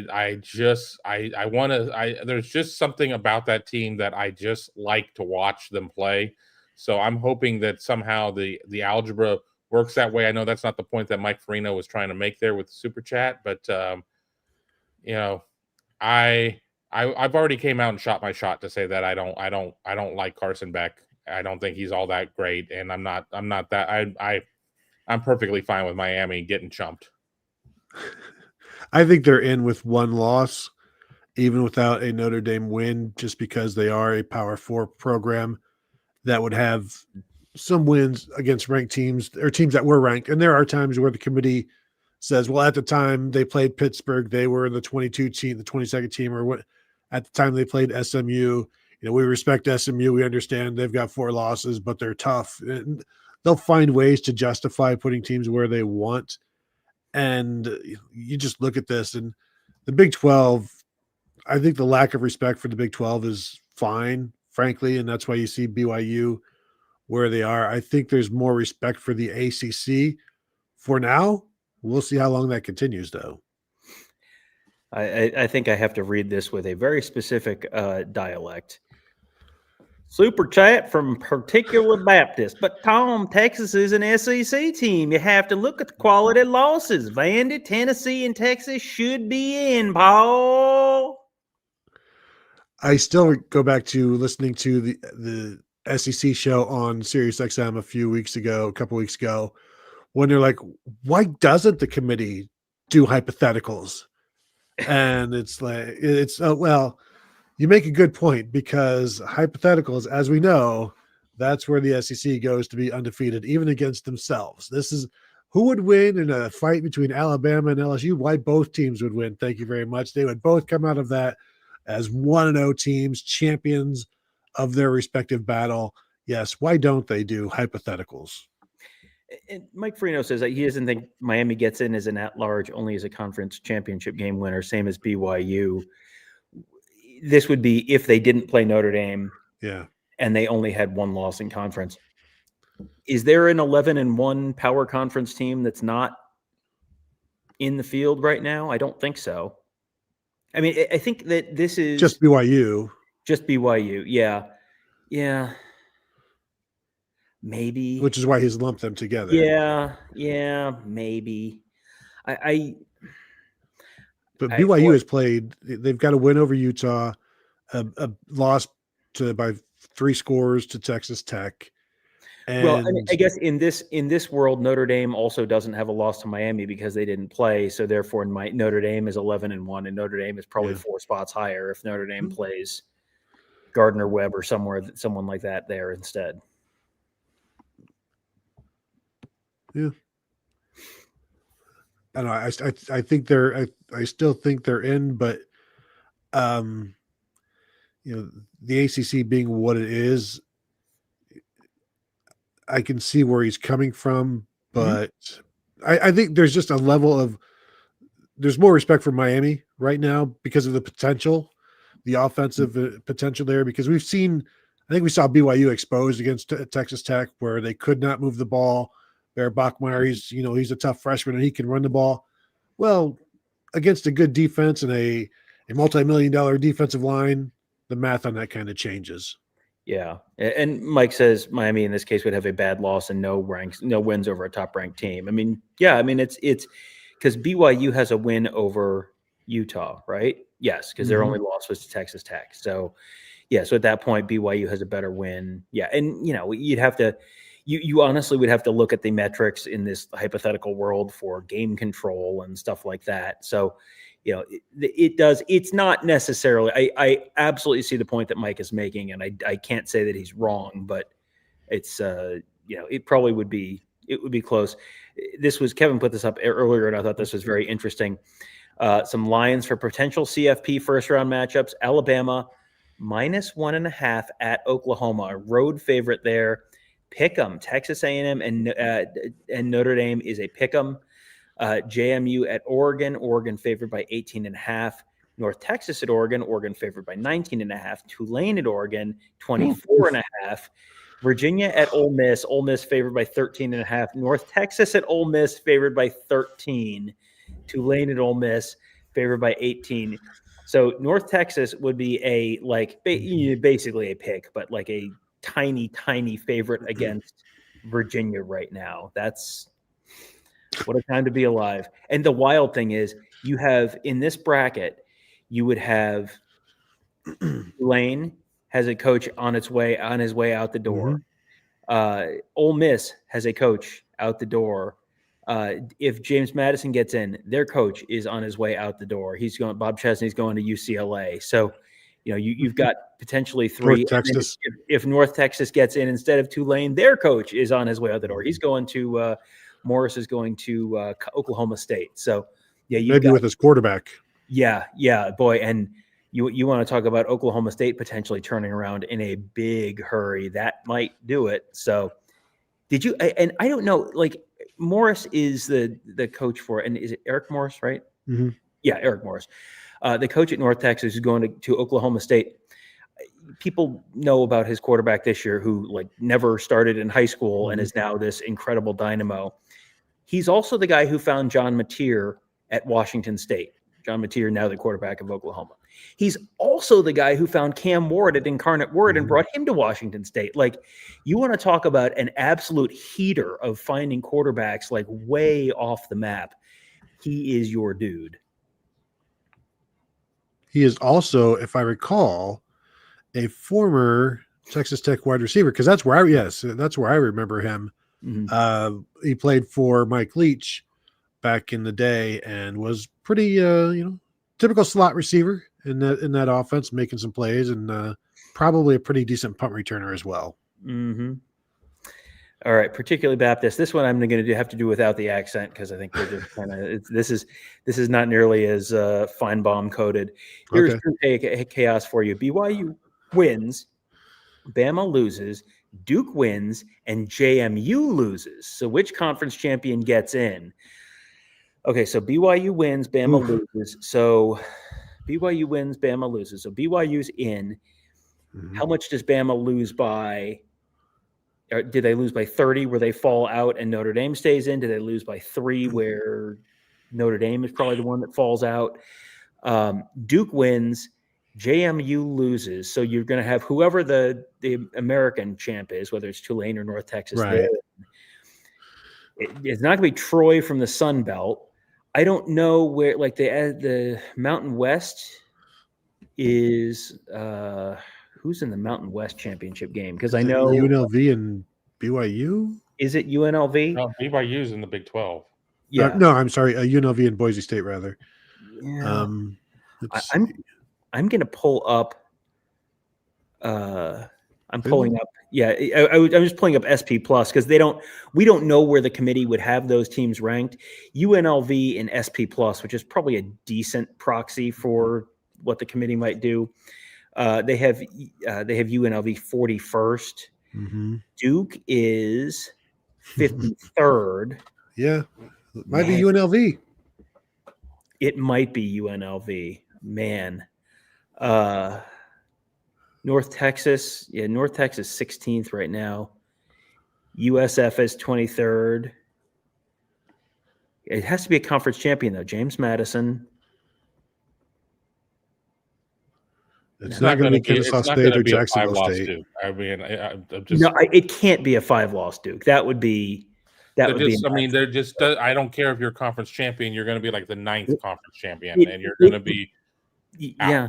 want to. There's just something about that team that I just like to watch them play. So I'm hoping that somehow the algebra works that way. I know that's not the point that Mike Farino was trying to make there with the super chat, but I've already came out and shot my shot to say that I don't like Carson Beck. I don't think he's all that great, and I'm not that. I'm perfectly fine with Miami getting chumped. I think they're in with 1 loss, even without a Notre Dame win, just because they are a Power 4 program that would have some wins against ranked teams or teams that were ranked. And there are times where the committee says, well, at the time they played Pittsburgh, they were the 22 team, the 22nd team, or what, at the time they played SMU. We respect SMU. We understand they've got 4 losses, but they're tough. And they'll find ways to justify putting teams where they want. And you just look at this, and the Big 12, I think the lack of respect for the Big 12 is fine, frankly, and that's why you see BYU where they are. I think there's more respect for the ACC for now. We'll see how long that continues, though. I think I have to read this with a very specific dialect. Super chat from Particular Baptist. But Tom, Texas is an SEC team. You have to look at the quality losses. Vandy, Tennessee, and Texas should be in, Paul. I still go back to listening to the SEC show on Sirius XM a couple weeks ago, when they're like, why doesn't the committee do hypotheticals? And it's like, well, you make a good point, because hypotheticals, as we know, that's where the SEC goes to be undefeated, even against themselves. This is who would win in a fight between Alabama and LSU. Why both teams would win. Thank you very much. They would both come out of that as 1-0 teams, champions of their respective battle. Yes. Why don't they do hypotheticals? And Mike Farino says that he doesn't think Miami gets in as an at-large, only as a conference championship game winner, same as BYU. This would be if they didn't play Notre Dame, and they only had one loss in conference. Is there an 11-1 power conference team that's not in the field right now? I don't think so. I mean, I think that this is just BYU. Just BYU, yeah. Maybe. Which is why he's lumped them together. Yeah, maybe. But BYU has played. They've got a win over Utah, a loss by 3 scores to Texas Tech. And well, I guess in this world, Notre Dame also doesn't have a loss to Miami because they didn't play. So therefore, Notre Dame is 11-1, and Notre Dame is probably 4 spots higher if Notre Dame plays Gardner Webb or someone like that there instead. Yeah. I don't know. I think I still think they're in, but the ACC being what it is, I can see where he's coming from, but I think there's just a level of there's more respect for Miami right now because of the potential, the offensive potential there, because I think we saw BYU exposed against Texas Tech where they could not move the ball. Bear Bachmeier, he's a tough freshman and he can run the ball. Well, against a good defense and a multi-million-dollar defensive line, the math on that kind of changes. Yeah, and Mike says Miami in this case would have a bad loss and no wins over a top-ranked team. It's because BYU has a win over Utah, right? Yes, because their only loss was to Texas Tech. So, so at that point, BYU has a better win. Yeah, and you'd have to. You honestly would have to look at the metrics in this hypothetical world for game control and stuff like that. So, it does. It's not necessarily. I absolutely see the point that Mike is making, and I can't say that he's wrong, but it's it probably would be. It would be close. Kevin put this up earlier, and I thought this was very interesting. Some lines for potential CFP first round matchups: Alabama -1.5 at Oklahoma, a road favorite there. Pick'em. Texas A&M and Notre Dame is a pick'em. JMU at Oregon favored by 18.5. North Texas at Oregon favored by 19.5. Tulane at Oregon, 24.5. Virginia at Ole Miss favored by 13.5. North Texas at Ole Miss favored by 13. Tulane at Ole Miss favored by 18. So North Texas would be basically a pick, but like a tiny favorite against Virginia right now. That's what a time to be alive. And the wild thing is, you have in this bracket, you would have Tulane has a coach on his way out the door. Ole Miss has a coach out the door. If James Madison gets in, their coach is on his way out the door. Bob Chesney's going to UCLA. So you've got potentially 3. North Texas. If North Texas gets in instead of Tulane, their coach is on his way out the door. He's going to Morris is going to Oklahoma State. So maybe with his quarterback. Yeah, boy. And you want to talk about Oklahoma State potentially turning around in a big hurry. That might do it. So did you? And I don't know. Like Morris is the coach for, and is it Eric Morris, right? Mm-hmm. Yeah, Eric Morris. The coach at North Texas is going to Oklahoma State. People know about his quarterback this year who never started in high school and is now this incredible dynamo. He's also the guy who found John Mateer at Washington State. John Mateer, now the quarterback of Oklahoma. He's also the guy who found Cam Ward at Incarnate Word and brought him to Washington State. Like, you want to talk about an absolute heater of finding quarterbacks like way off the map. He is your dude. He is also, if I recall, a former Texas Tech wide receiver, because that's where I remember him. Mm-hmm. He played for Mike Leach back in the day and was pretty, typical slot receiver in that offense, making some plays, and probably a pretty decent punt returner as well. Mm-hmm. All right, particularly Baptist. This one I'm going to have to do without the accent because I think we're just kind of this is not nearly as Feinbaum coded. Here's true chaos for you. BYU wins, Bama loses, Duke wins, and JMU loses. So which conference champion gets in? Okay, so BYU wins, Bama loses. So BYU wins, Bama loses. So BYU's in. Mm-hmm. How much does Bama lose by? Or did they lose by 30 where they fall out and Notre Dame stays in? Did they lose by 3 where Notre Dame is probably the one that falls out? Duke wins, JMU loses. So you're going to have whoever the American champ is, whether it's Tulane or North Texas. Right. It's not going to be Troy from the Sun Belt. I don't know where, like the Mountain West is who's in the Mountain West championship game? Because I know UNLV and BYU. Is it UNLV? No, BYU's in the Big 12. Yeah. No, I'm sorry. UNLV and Boise State, rather. Yeah. I'm going to pull up. I'm pulling up. Yeah, I'm just pulling up SP Plus because we don't know where the committee would have those teams ranked. UNLV and SP Plus, which is probably a decent proxy for what the committee might do. They have UNLV 41st. Mm-hmm. Duke is 53rd. Yeah, it might be UNLV. It might be UNLV. Man. North Texas 16th right now. USF is 23rd. It has to be a conference champion, though. James Madison. It's not going to be Kennesaw State or Jacksonville State. I mean, it can't be a 5-loss Duke. That would be. I don't care if you're a conference champion. You're going to be like the 9th conference champion, and you're going to be. Yeah,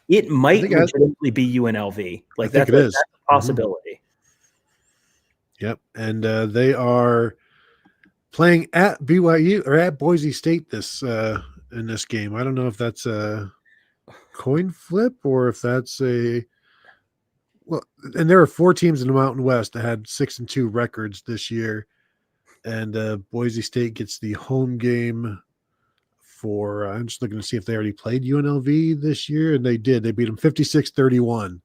it might legitimately be UNLV. Like that's a possibility. Mm-hmm. Yep, and they are playing at BYU or at Boise State in this game. I don't know if that's a coin flip or if that's and there are 4 teams in the Mountain West that had 6-2 records this year, and Boise State gets the home game for I'm just looking to see if they already played UNLV this year, and they did. They beat them 56-31.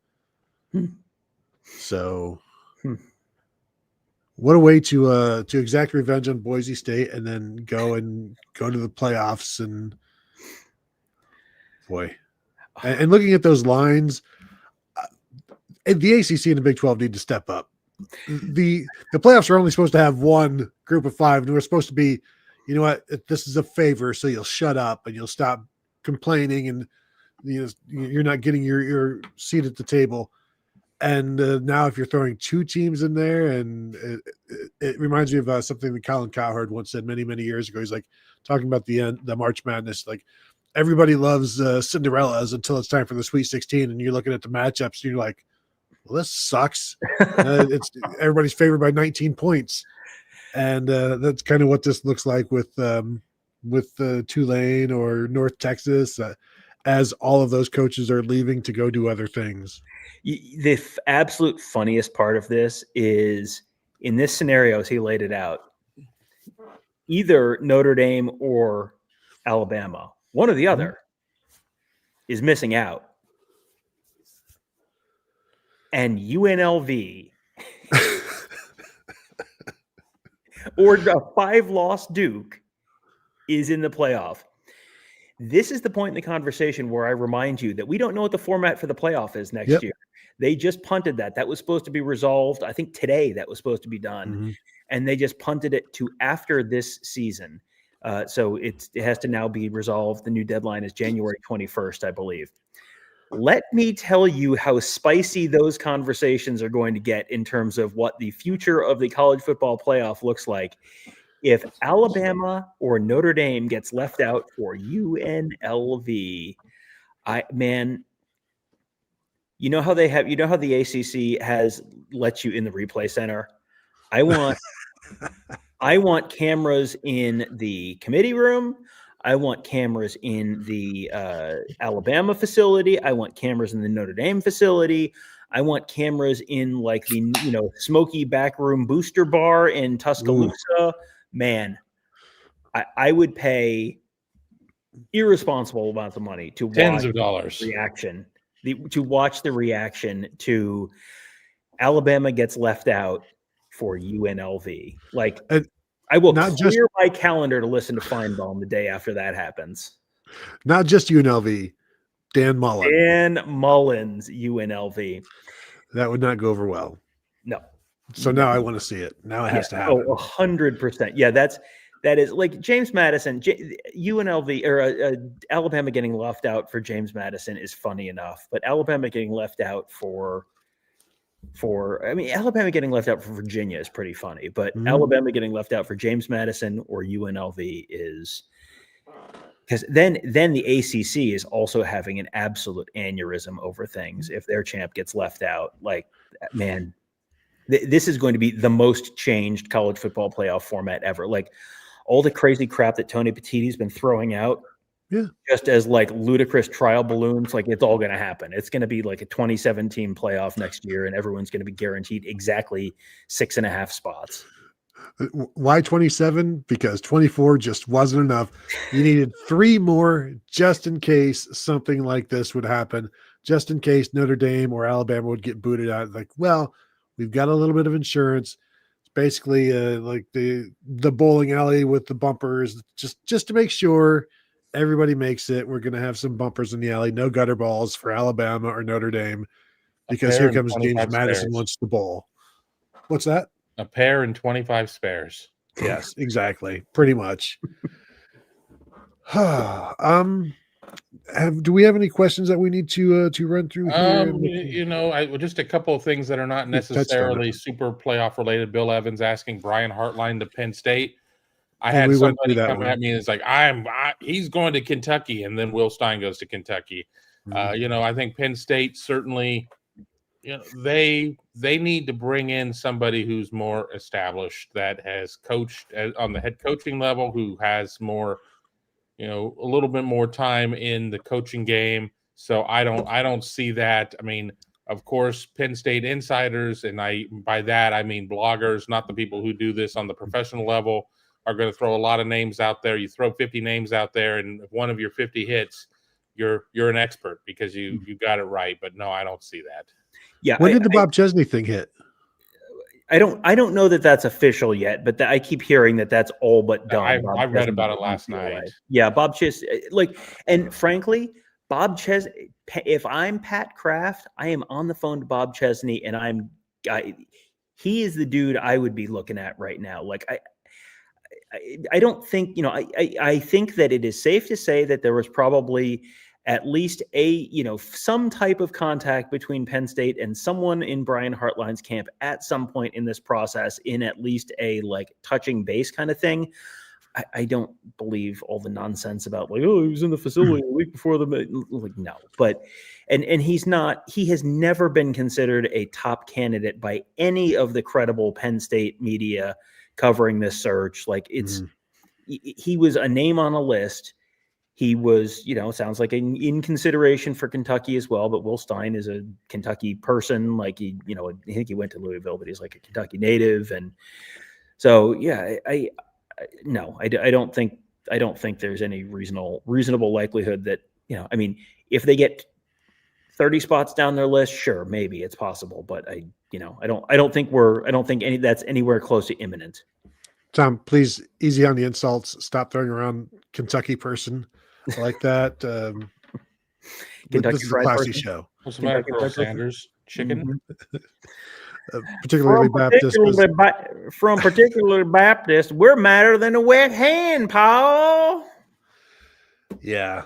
So what a way to exact revenge on Boise State and then go to the playoffs. And boy, and looking at those lines, the ACC and the Big 12 need to step up. The playoffs are only supposed to have one group of 5, and we're supposed to be, you know what, this is a favor, so you'll shut up and you'll stop complaining, and you're not getting your seat at the table. And now if you're throwing 2 teams in there, and it reminds me of something that Colin Cowherd once said many, many years ago. He's like talking about the March Madness, like everybody loves Cinderellas until it's time for the Sweet 16, and you're looking at the matchups and you're like, well, this sucks. It's everybody's favored by 19 points. And that's kind of what this looks like with Tulane or North Texas, as all of those coaches are leaving to go do other things. The absolute funniest part of this is in this scenario, as he laid it out, either Notre Dame or Alabama, one or the other, is missing out. And UNLV or a 5-loss Duke is in the playoff. This is the point in the conversation where I remind you that we don't know what the format for the playoff is next year. They just punted that. That was supposed to be resolved. I think today that was supposed to be done. Mm-hmm. And they just punted it to after this season. So it has to now be resolved. The new deadline is January 21st, I believe. Let me tell you how spicy those conversations are going to get in terms of what the future of the college football playoff looks like if Alabama or Notre Dame gets left out for UNLV. You know how the ACC has let you in the replay center? I want cameras in the committee room. I want cameras in the Alabama facility. I want cameras in the Notre Dame facility. I want cameras in like the smoky backroom booster bar in Tuscaloosa. Ooh. Man, I would pay irresponsible amounts of money to tens of dollars to watch the reaction to Alabama gets left out for UNLV. Like, I will clear my calendar to listen to Feinbaum the day after that happens. Not just UNLV, Dan Mullen. Dan Mullen's UNLV. That would not go over well. No. So now I want to see it. Now it has to happen. 100%. Yeah, that is like James Madison, UNLV or Alabama getting left out for James Madison is funny enough, but Alabama getting left out Alabama getting left out for Virginia is pretty funny, but Alabama getting left out for James Madison or UNLV is because then the ACC is also having an absolute aneurysm over things. If their champ gets left out, like, man, this is going to be the most changed college football playoff format ever. Like all the crazy crap that Tony Petitti's been throwing out. Yeah. Just as like ludicrous trial balloons, like it's all going to happen. It's going to be like a 27-team playoff next year, and everyone's going to be guaranteed exactly 6.5 spots. Why 27? Because 24 just wasn't enough. You needed 3 more just in case something like this would happen, just in case Notre Dame or Alabama would get booted out. Like, well, we've got a little bit of insurance. It's basically like the bowling alley with the bumpers, just to make sure everybody makes it. We're going to have some bumpers in the alley, no gutter balls for Alabama or Notre Dame, because here comes James Madison wants the ball. What's that? A pair and 25 spares. Yes, exactly. Pretty much. Do we have any questions that we need to run through here? Just a couple of things that are not necessarily super playoff related. Bill Evans asking Brian Hartline to Penn State. I had somebody come at me and it's like, he's going to Kentucky, and then Will Stein goes to Kentucky. I think Penn State certainly, they need to bring in somebody who's more established, that has coached on the head coaching level, who has more, a little bit more time in the coaching game. So I don't see that. I mean, of course, Penn State insiders, and by that I mean bloggers, not the people who do this on the professional level, are going to throw a lot of names out there. You throw 50 names out there, and if one of your 50 hits, you're an expert because you got it right. But no, I don't see that. Yeah. When did the Bob Chesney thing hit? I don't know that that's official yet, but I keep hearing that that's all but done. I read about it last night. Yeah, Bob Chesney, and frankly, Bob Chesney. If I'm Pat Kraft, I am on the phone to Bob Chesney, and he is the dude I would be looking at right now. Like I don't think, I think that it is safe to say that there was probably at least some type of contact between Penn State and someone in Brian Hartline's camp at some point in this process, in at least a touching base kind of thing. I don't believe all the nonsense about he was in the facility a week before no, but, and he has never been considered a top candidate by any of the credible Penn State media covering this search. He was a name on a list. He was, sounds like in consideration for Kentucky as well, but Will Stein is a Kentucky person. I think he went to Louisville, but he's like a Kentucky native. And so, yeah, I don't think there's any reasonable likelihood that, if they get 30 spots down their list, sure, maybe it's possible, but I don't think that's anywhere close to imminent. Tom, please, easy on the insults. Stop throwing around Kentucky person like that. Kentucky this is a classy show. What's the matter, Colonel Sanders? Chicken? particularly Baptist. From particularly Baptist, we're madder than a wet hen, Paul. Yeah,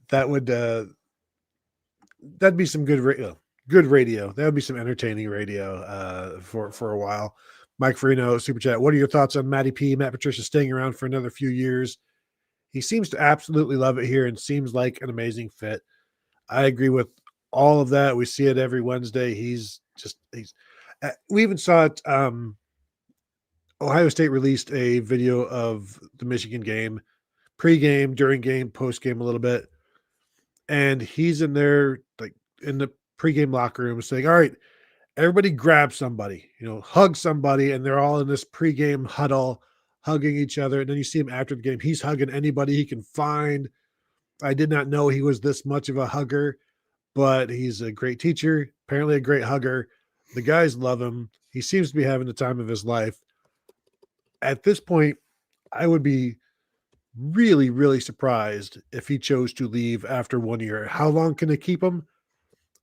that would that'd be some good radio. Good radio. That would be some entertaining radio for a while. Mike Farino, Super Chat. What are your thoughts on Matt Patricia staying around for another few years? He seems to absolutely love it here and seems like an amazing fit. I agree with all of that. We see it every Wednesday. He's we even saw it. Ohio State released a video of the Michigan game, pre-game, during game, post-game a little bit. And he's in there, like in the pre-game locker room saying, all right, everybody grab somebody, hug somebody. And they're all in this pre-game huddle, hugging each other. And then you see him after the game. He's hugging anybody he can find. I did not know he was this much of a hugger, but he's a great teacher, apparently a great hugger. The guys love him. He seems to be having the time of his life. At this point, I would be really, really surprised if he chose to leave after 1 year. How long can they keep him?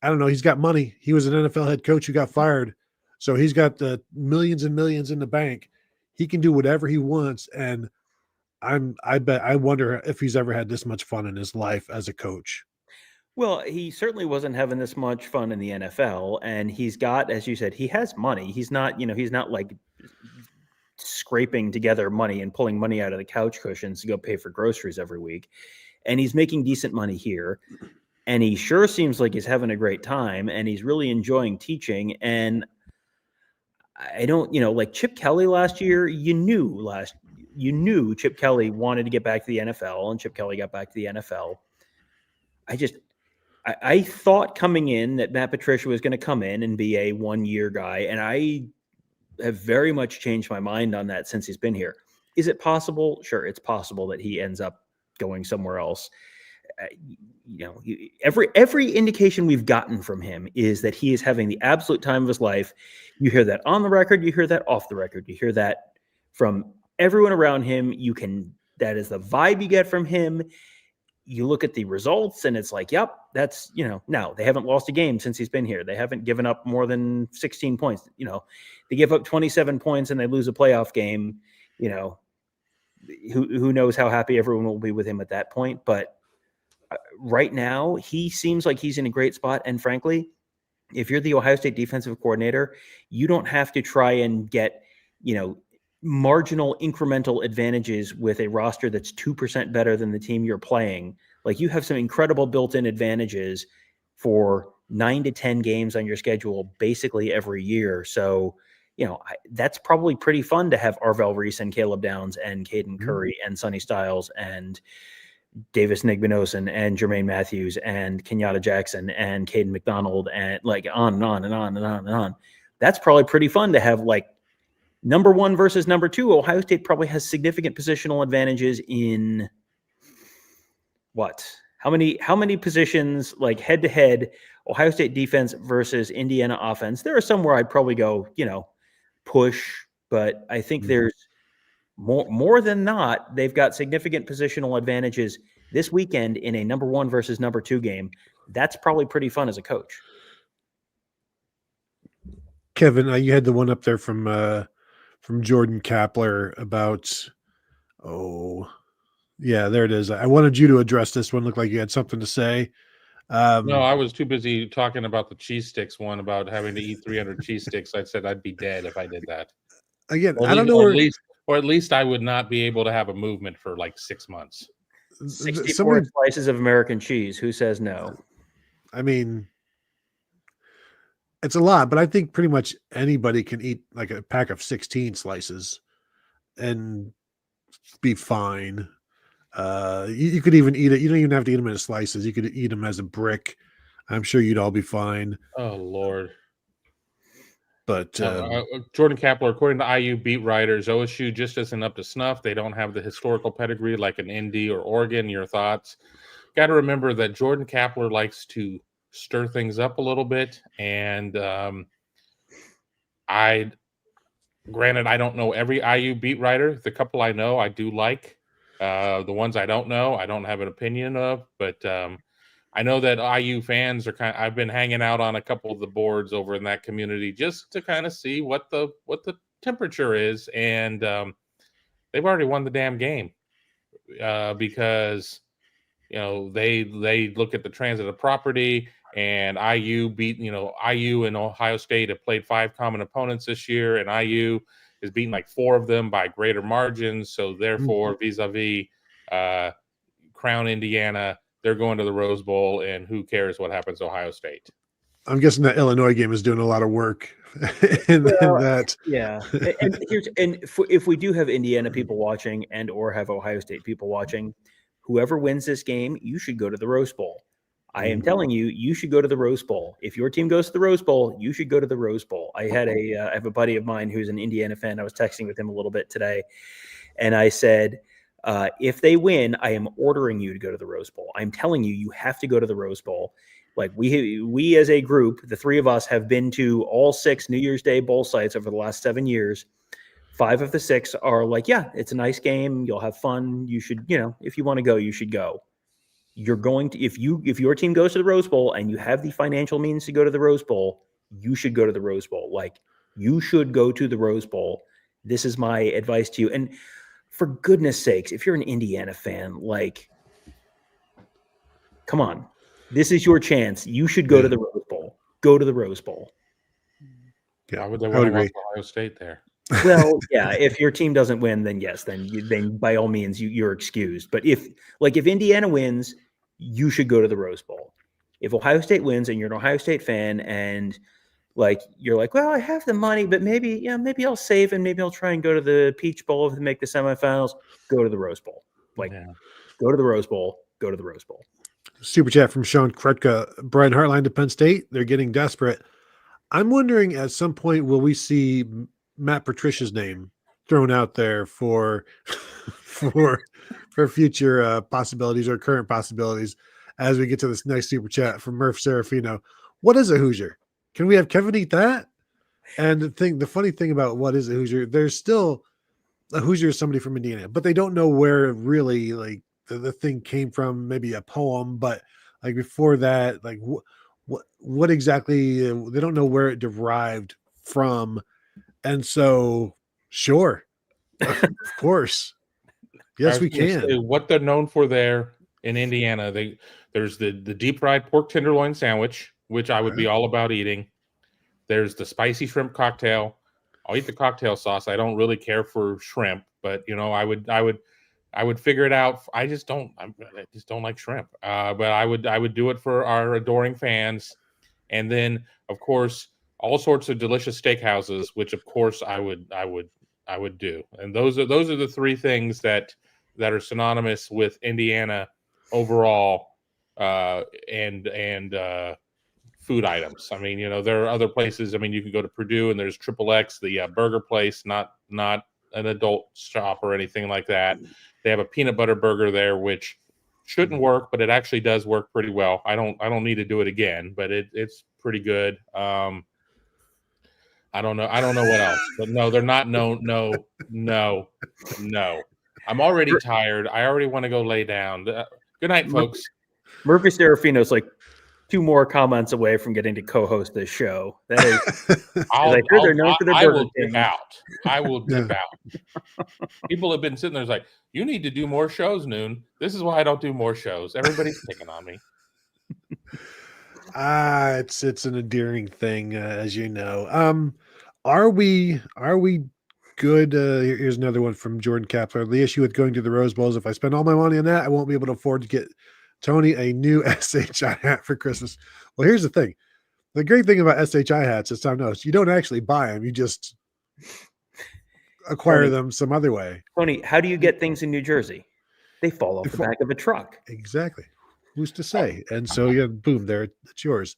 I don't know. He's got money. He was an NFL head coach who got fired. So he's got the millions and millions in the bank. He can do whatever he wants. And I wonder if he's ever had this much fun in his life as a coach. Well, he certainly wasn't having this much fun in the NFL. And he's got, as you said, he has money. He's not like scraping together money and pulling money out of the couch cushions to go pay for groceries every week. And he's making decent money here. And he sure seems like he's having a great time and he's really enjoying teaching. And I don't, like Chip Kelly last year, you knew Chip Kelly wanted to get back to the NFL and Chip Kelly got back to the NFL. I thought coming in that Matt Patricia was going to come in and be a 1-year guy. And I have very much changed my mind on that since he's been here. Is it possible? Sure, it's possible that he ends up going somewhere else. Every indication we've gotten from him is that he is having the absolute time of his life. You hear that on the record, you hear that off the record, you hear that from everyone around him. That is the vibe you get from him. You look at the results and it's like, yep, that's, now they haven't lost a game since he's been here. They haven't given up more than 16 points. They give up 27 points and they lose a playoff game. Who knows how happy everyone will be with him at that point. But right now, he seems like he's in a great spot. And frankly, if you're the Ohio State defensive coordinator, you don't have to try and get, marginal incremental advantages with a roster that's 2% better than the team you're playing. Like you have some incredible built-in advantages for 9 to 10 games on your schedule basically every year. So, that's probably pretty fun to have Arvell Reese and Caleb Downs and Caden Curry and Sonny Styles and Davis Nigbenogson and Jermaine Matthews and Kenyatta Jackson and Caden McDonald and like on and on and on and on and on. That's probably pretty fun to have like number 1 versus number 2. Ohio State probably has significant positional advantages in what? How many positions like head to head Ohio State defense versus Indiana offense? There are some where I'd probably go, push, but I think there's more than not, they've got significant positional advantages this weekend in a number 1 versus number 2 game. That's probably pretty fun as a coach. Kevin, you had the one up there from Jordan Kapler about, yeah, there it is. I wanted you to address this one. Looked like you had something to say. No, I was too busy talking about the cheese sticks one, about having to eat 300 cheese sticks. I said I'd be dead if I did that. Again, I don't know. Or at least I would not be able to have a movement for like 6 months. 64 slices of American cheese. Who says no? I mean, it's a lot, but I think pretty much anybody can eat like a pack of 16 slices and be fine. You could even eat it. You don't even have to eat them in slices. You could eat them as a brick. I'm sure you'd all be fine. Oh, Lord. But Jordan Kapler, according to IU beat writers, OSU just isn't up to snuff. They don't have the historical pedigree like an Indy or Oregon. Your thoughts? Got to remember that Jordan Kapler likes to stir things up a little bit. And granted, I don't know every IU beat writer. The couple I know, I do like. The ones I don't know, I don't have an opinion of. But I know that IU fans are I've been hanging out on a couple of the boards over in that community just to kind of see what the temperature is, and they've already won the damn game because they look at the transitive property, and IU beat IU and Ohio State have played 5 common opponents this year, and IU has beaten like 4 of them by greater margins. So therefore, vis-a-vis Crown Indiana, they're going to the Rose Bowl, and who cares what happens to Ohio State? I'm guessing that Illinois game is doing a lot of work in that. Yeah. If we do have Indiana people watching and or have Ohio State people watching, whoever wins this game, you should go to the Rose Bowl. I am telling you, you should go to the Rose Bowl. If your team goes to the Rose Bowl, you should go to the Rose Bowl. I have a buddy of mine who's an Indiana fan. I was texting with him a little bit today, and I said, if they win, I am ordering you to go to the Rose Bowl. I'm telling you, you have to go to the Rose Bowl. Like we as a group, the 3 of us have been to all 6 New Year's Day bowl sites over the last 7 years. 5 of the 6 are like, yeah, it's a nice game. You'll have fun. You should, if you want to go, you should go. You're going to, if your team goes to the Rose Bowl and you have the financial means to go to the Rose Bowl, you should go to the Rose Bowl. Like, you should go to the Rose Bowl. This is my advice to you. And for goodness sakes, if you're an Indiana fan, like, come on. This is your chance. You should go to the Rose Bowl. Go to the Rose Bowl. Yeah, I would agree. Ohio State there. Well, yeah. If your team doesn't win, then yes, then by all means you're excused. But if Indiana wins, you should go to the Rose Bowl. If Ohio State wins and you're an Ohio State fan and you're like, well, I have the money, but maybe I'll save and maybe I'll try and go to the Peach Bowl if they make the semifinals. Go to the Rose Bowl. Go to the Rose Bowl. Go to the Rose Bowl. Super chat from Sean Kretka. Brian Hartline to Penn State. They're getting desperate. I'm wondering at some point, will we see Matt Patricia's name thrown out there for future possibilities or current possibilities as we get to this next super chat from Murph Serafino. What is a Hoosier? Can we have Kevin eat that? And the funny thing about what is a Hoosier, there's still a Hoosier is somebody from Indiana, but they don't know where really the thing came from, maybe a poem, but before that, what exactly, they don't know where it derived from. And so, sure, of course. Yes, we can. What they're known for there in Indiana, there's the deep fried pork tenderloin sandwich, which I would be all about eating. There's the spicy shrimp cocktail. I'll eat the cocktail sauce. I don't really care for shrimp, but I would figure it out. I just don't like shrimp. But I would do it for our adoring fans. And then, of course, all sorts of delicious steakhouses, which of course I would do. And those are the 3 things that are synonymous with Indiana overall, and food items. I mean, there are other places. I mean, you can go to Purdue and there's Triple X, the burger place, not an adult shop or anything like that. They have a peanut butter burger there, which shouldn't work, but it actually does work pretty well. I don't need to do it again, but it's pretty good. I don't know what else, but no, they're not. No. I'm already tired. I already want to go lay down. Good night, folks. Murphy Serafino's like 2 more comments away from getting to co-host this show. That is, I will dip out. I will dip out. People have been sitting there like, you need to do more shows, Noon. This is why I don't do more shows. Everybody's picking on me. It's an endearing thing, as you know. Are we good? Here's another one from Jordan Kapler. The issue with going to the Rose Bowl is if I spend all my money on that, I won't be able to afford to get Tony a new SHI hat for Christmas. Well, here's the thing. The great thing about SHI hats, as Tom knows, you don't actually buy them. You just acquire them some other way. Tony, how do you get things in New Jersey? They fall off the back of a truck. Exactly. Who's to say? And so, boom, there, it's yours.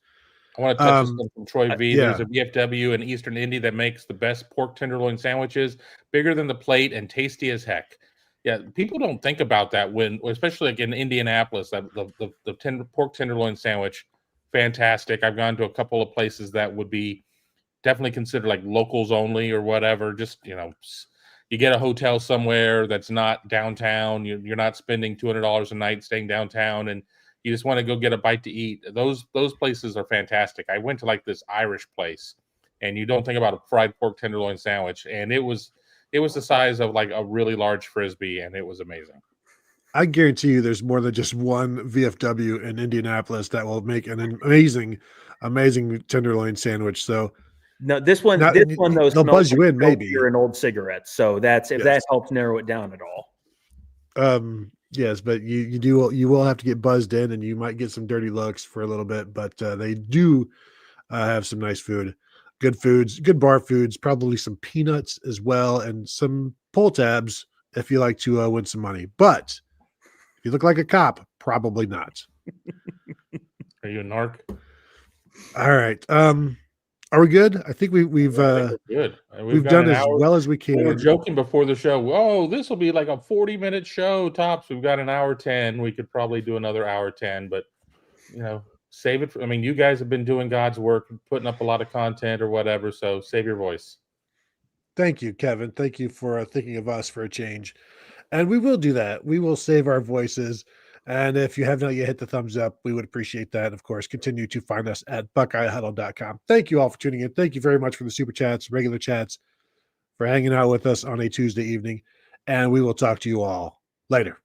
I want to touch this from Troy V. There's a VFW in Eastern Indy that makes the best pork tenderloin sandwiches, bigger than the plate and tasty as heck. Yeah, people don't think about that especially like in Indianapolis, that the pork tenderloin sandwich, fantastic. I've gone to a couple of places that would be definitely considered like locals only or whatever. Just, you get a hotel somewhere that's not downtown. You're not spending $200 a night staying downtown, and you just want to go get a bite to eat. Those places are fantastic. I went to like this Irish place, and you don't think about a fried pork tenderloin sandwich, and it was the size of like a really large Frisbee, and it was amazing. I guarantee you there's more than just one VFW in Indianapolis that will make an amazing tenderloin sandwich. So No, this one though they'll smells buzz you like in maybe. beer and old cigarettes. So that's if that helps narrow it down at all. Yes, but you will have to get buzzed in, and you might get some dirty looks for a little bit, but they do have some nice food, good foods, good bar foods, probably some peanuts as well, and some pull tabs if you like to win some money. But if you look like a cop, probably not. Are you a narc? All right. Are we good? I think we've good. We've done as well as we can. We were joking before the show. Oh, this will be like a 40-minute show tops. We've got an hour 10. We could probably do another hour 10, but save it. I mean, you guys have been doing God's work, putting up a lot of content or whatever. So save your voice. Thank you, Kevin. Thank you for thinking of us for a change. And we will do that. We will save our voices. And if you have not yet hit the thumbs up, we would appreciate that. Of course, continue to find us at BuckeyeHuddle.com. Thank you all for tuning in. Thank you very much for the super chats, regular chats, for hanging out with us on a Tuesday evening. And we will talk to you all later.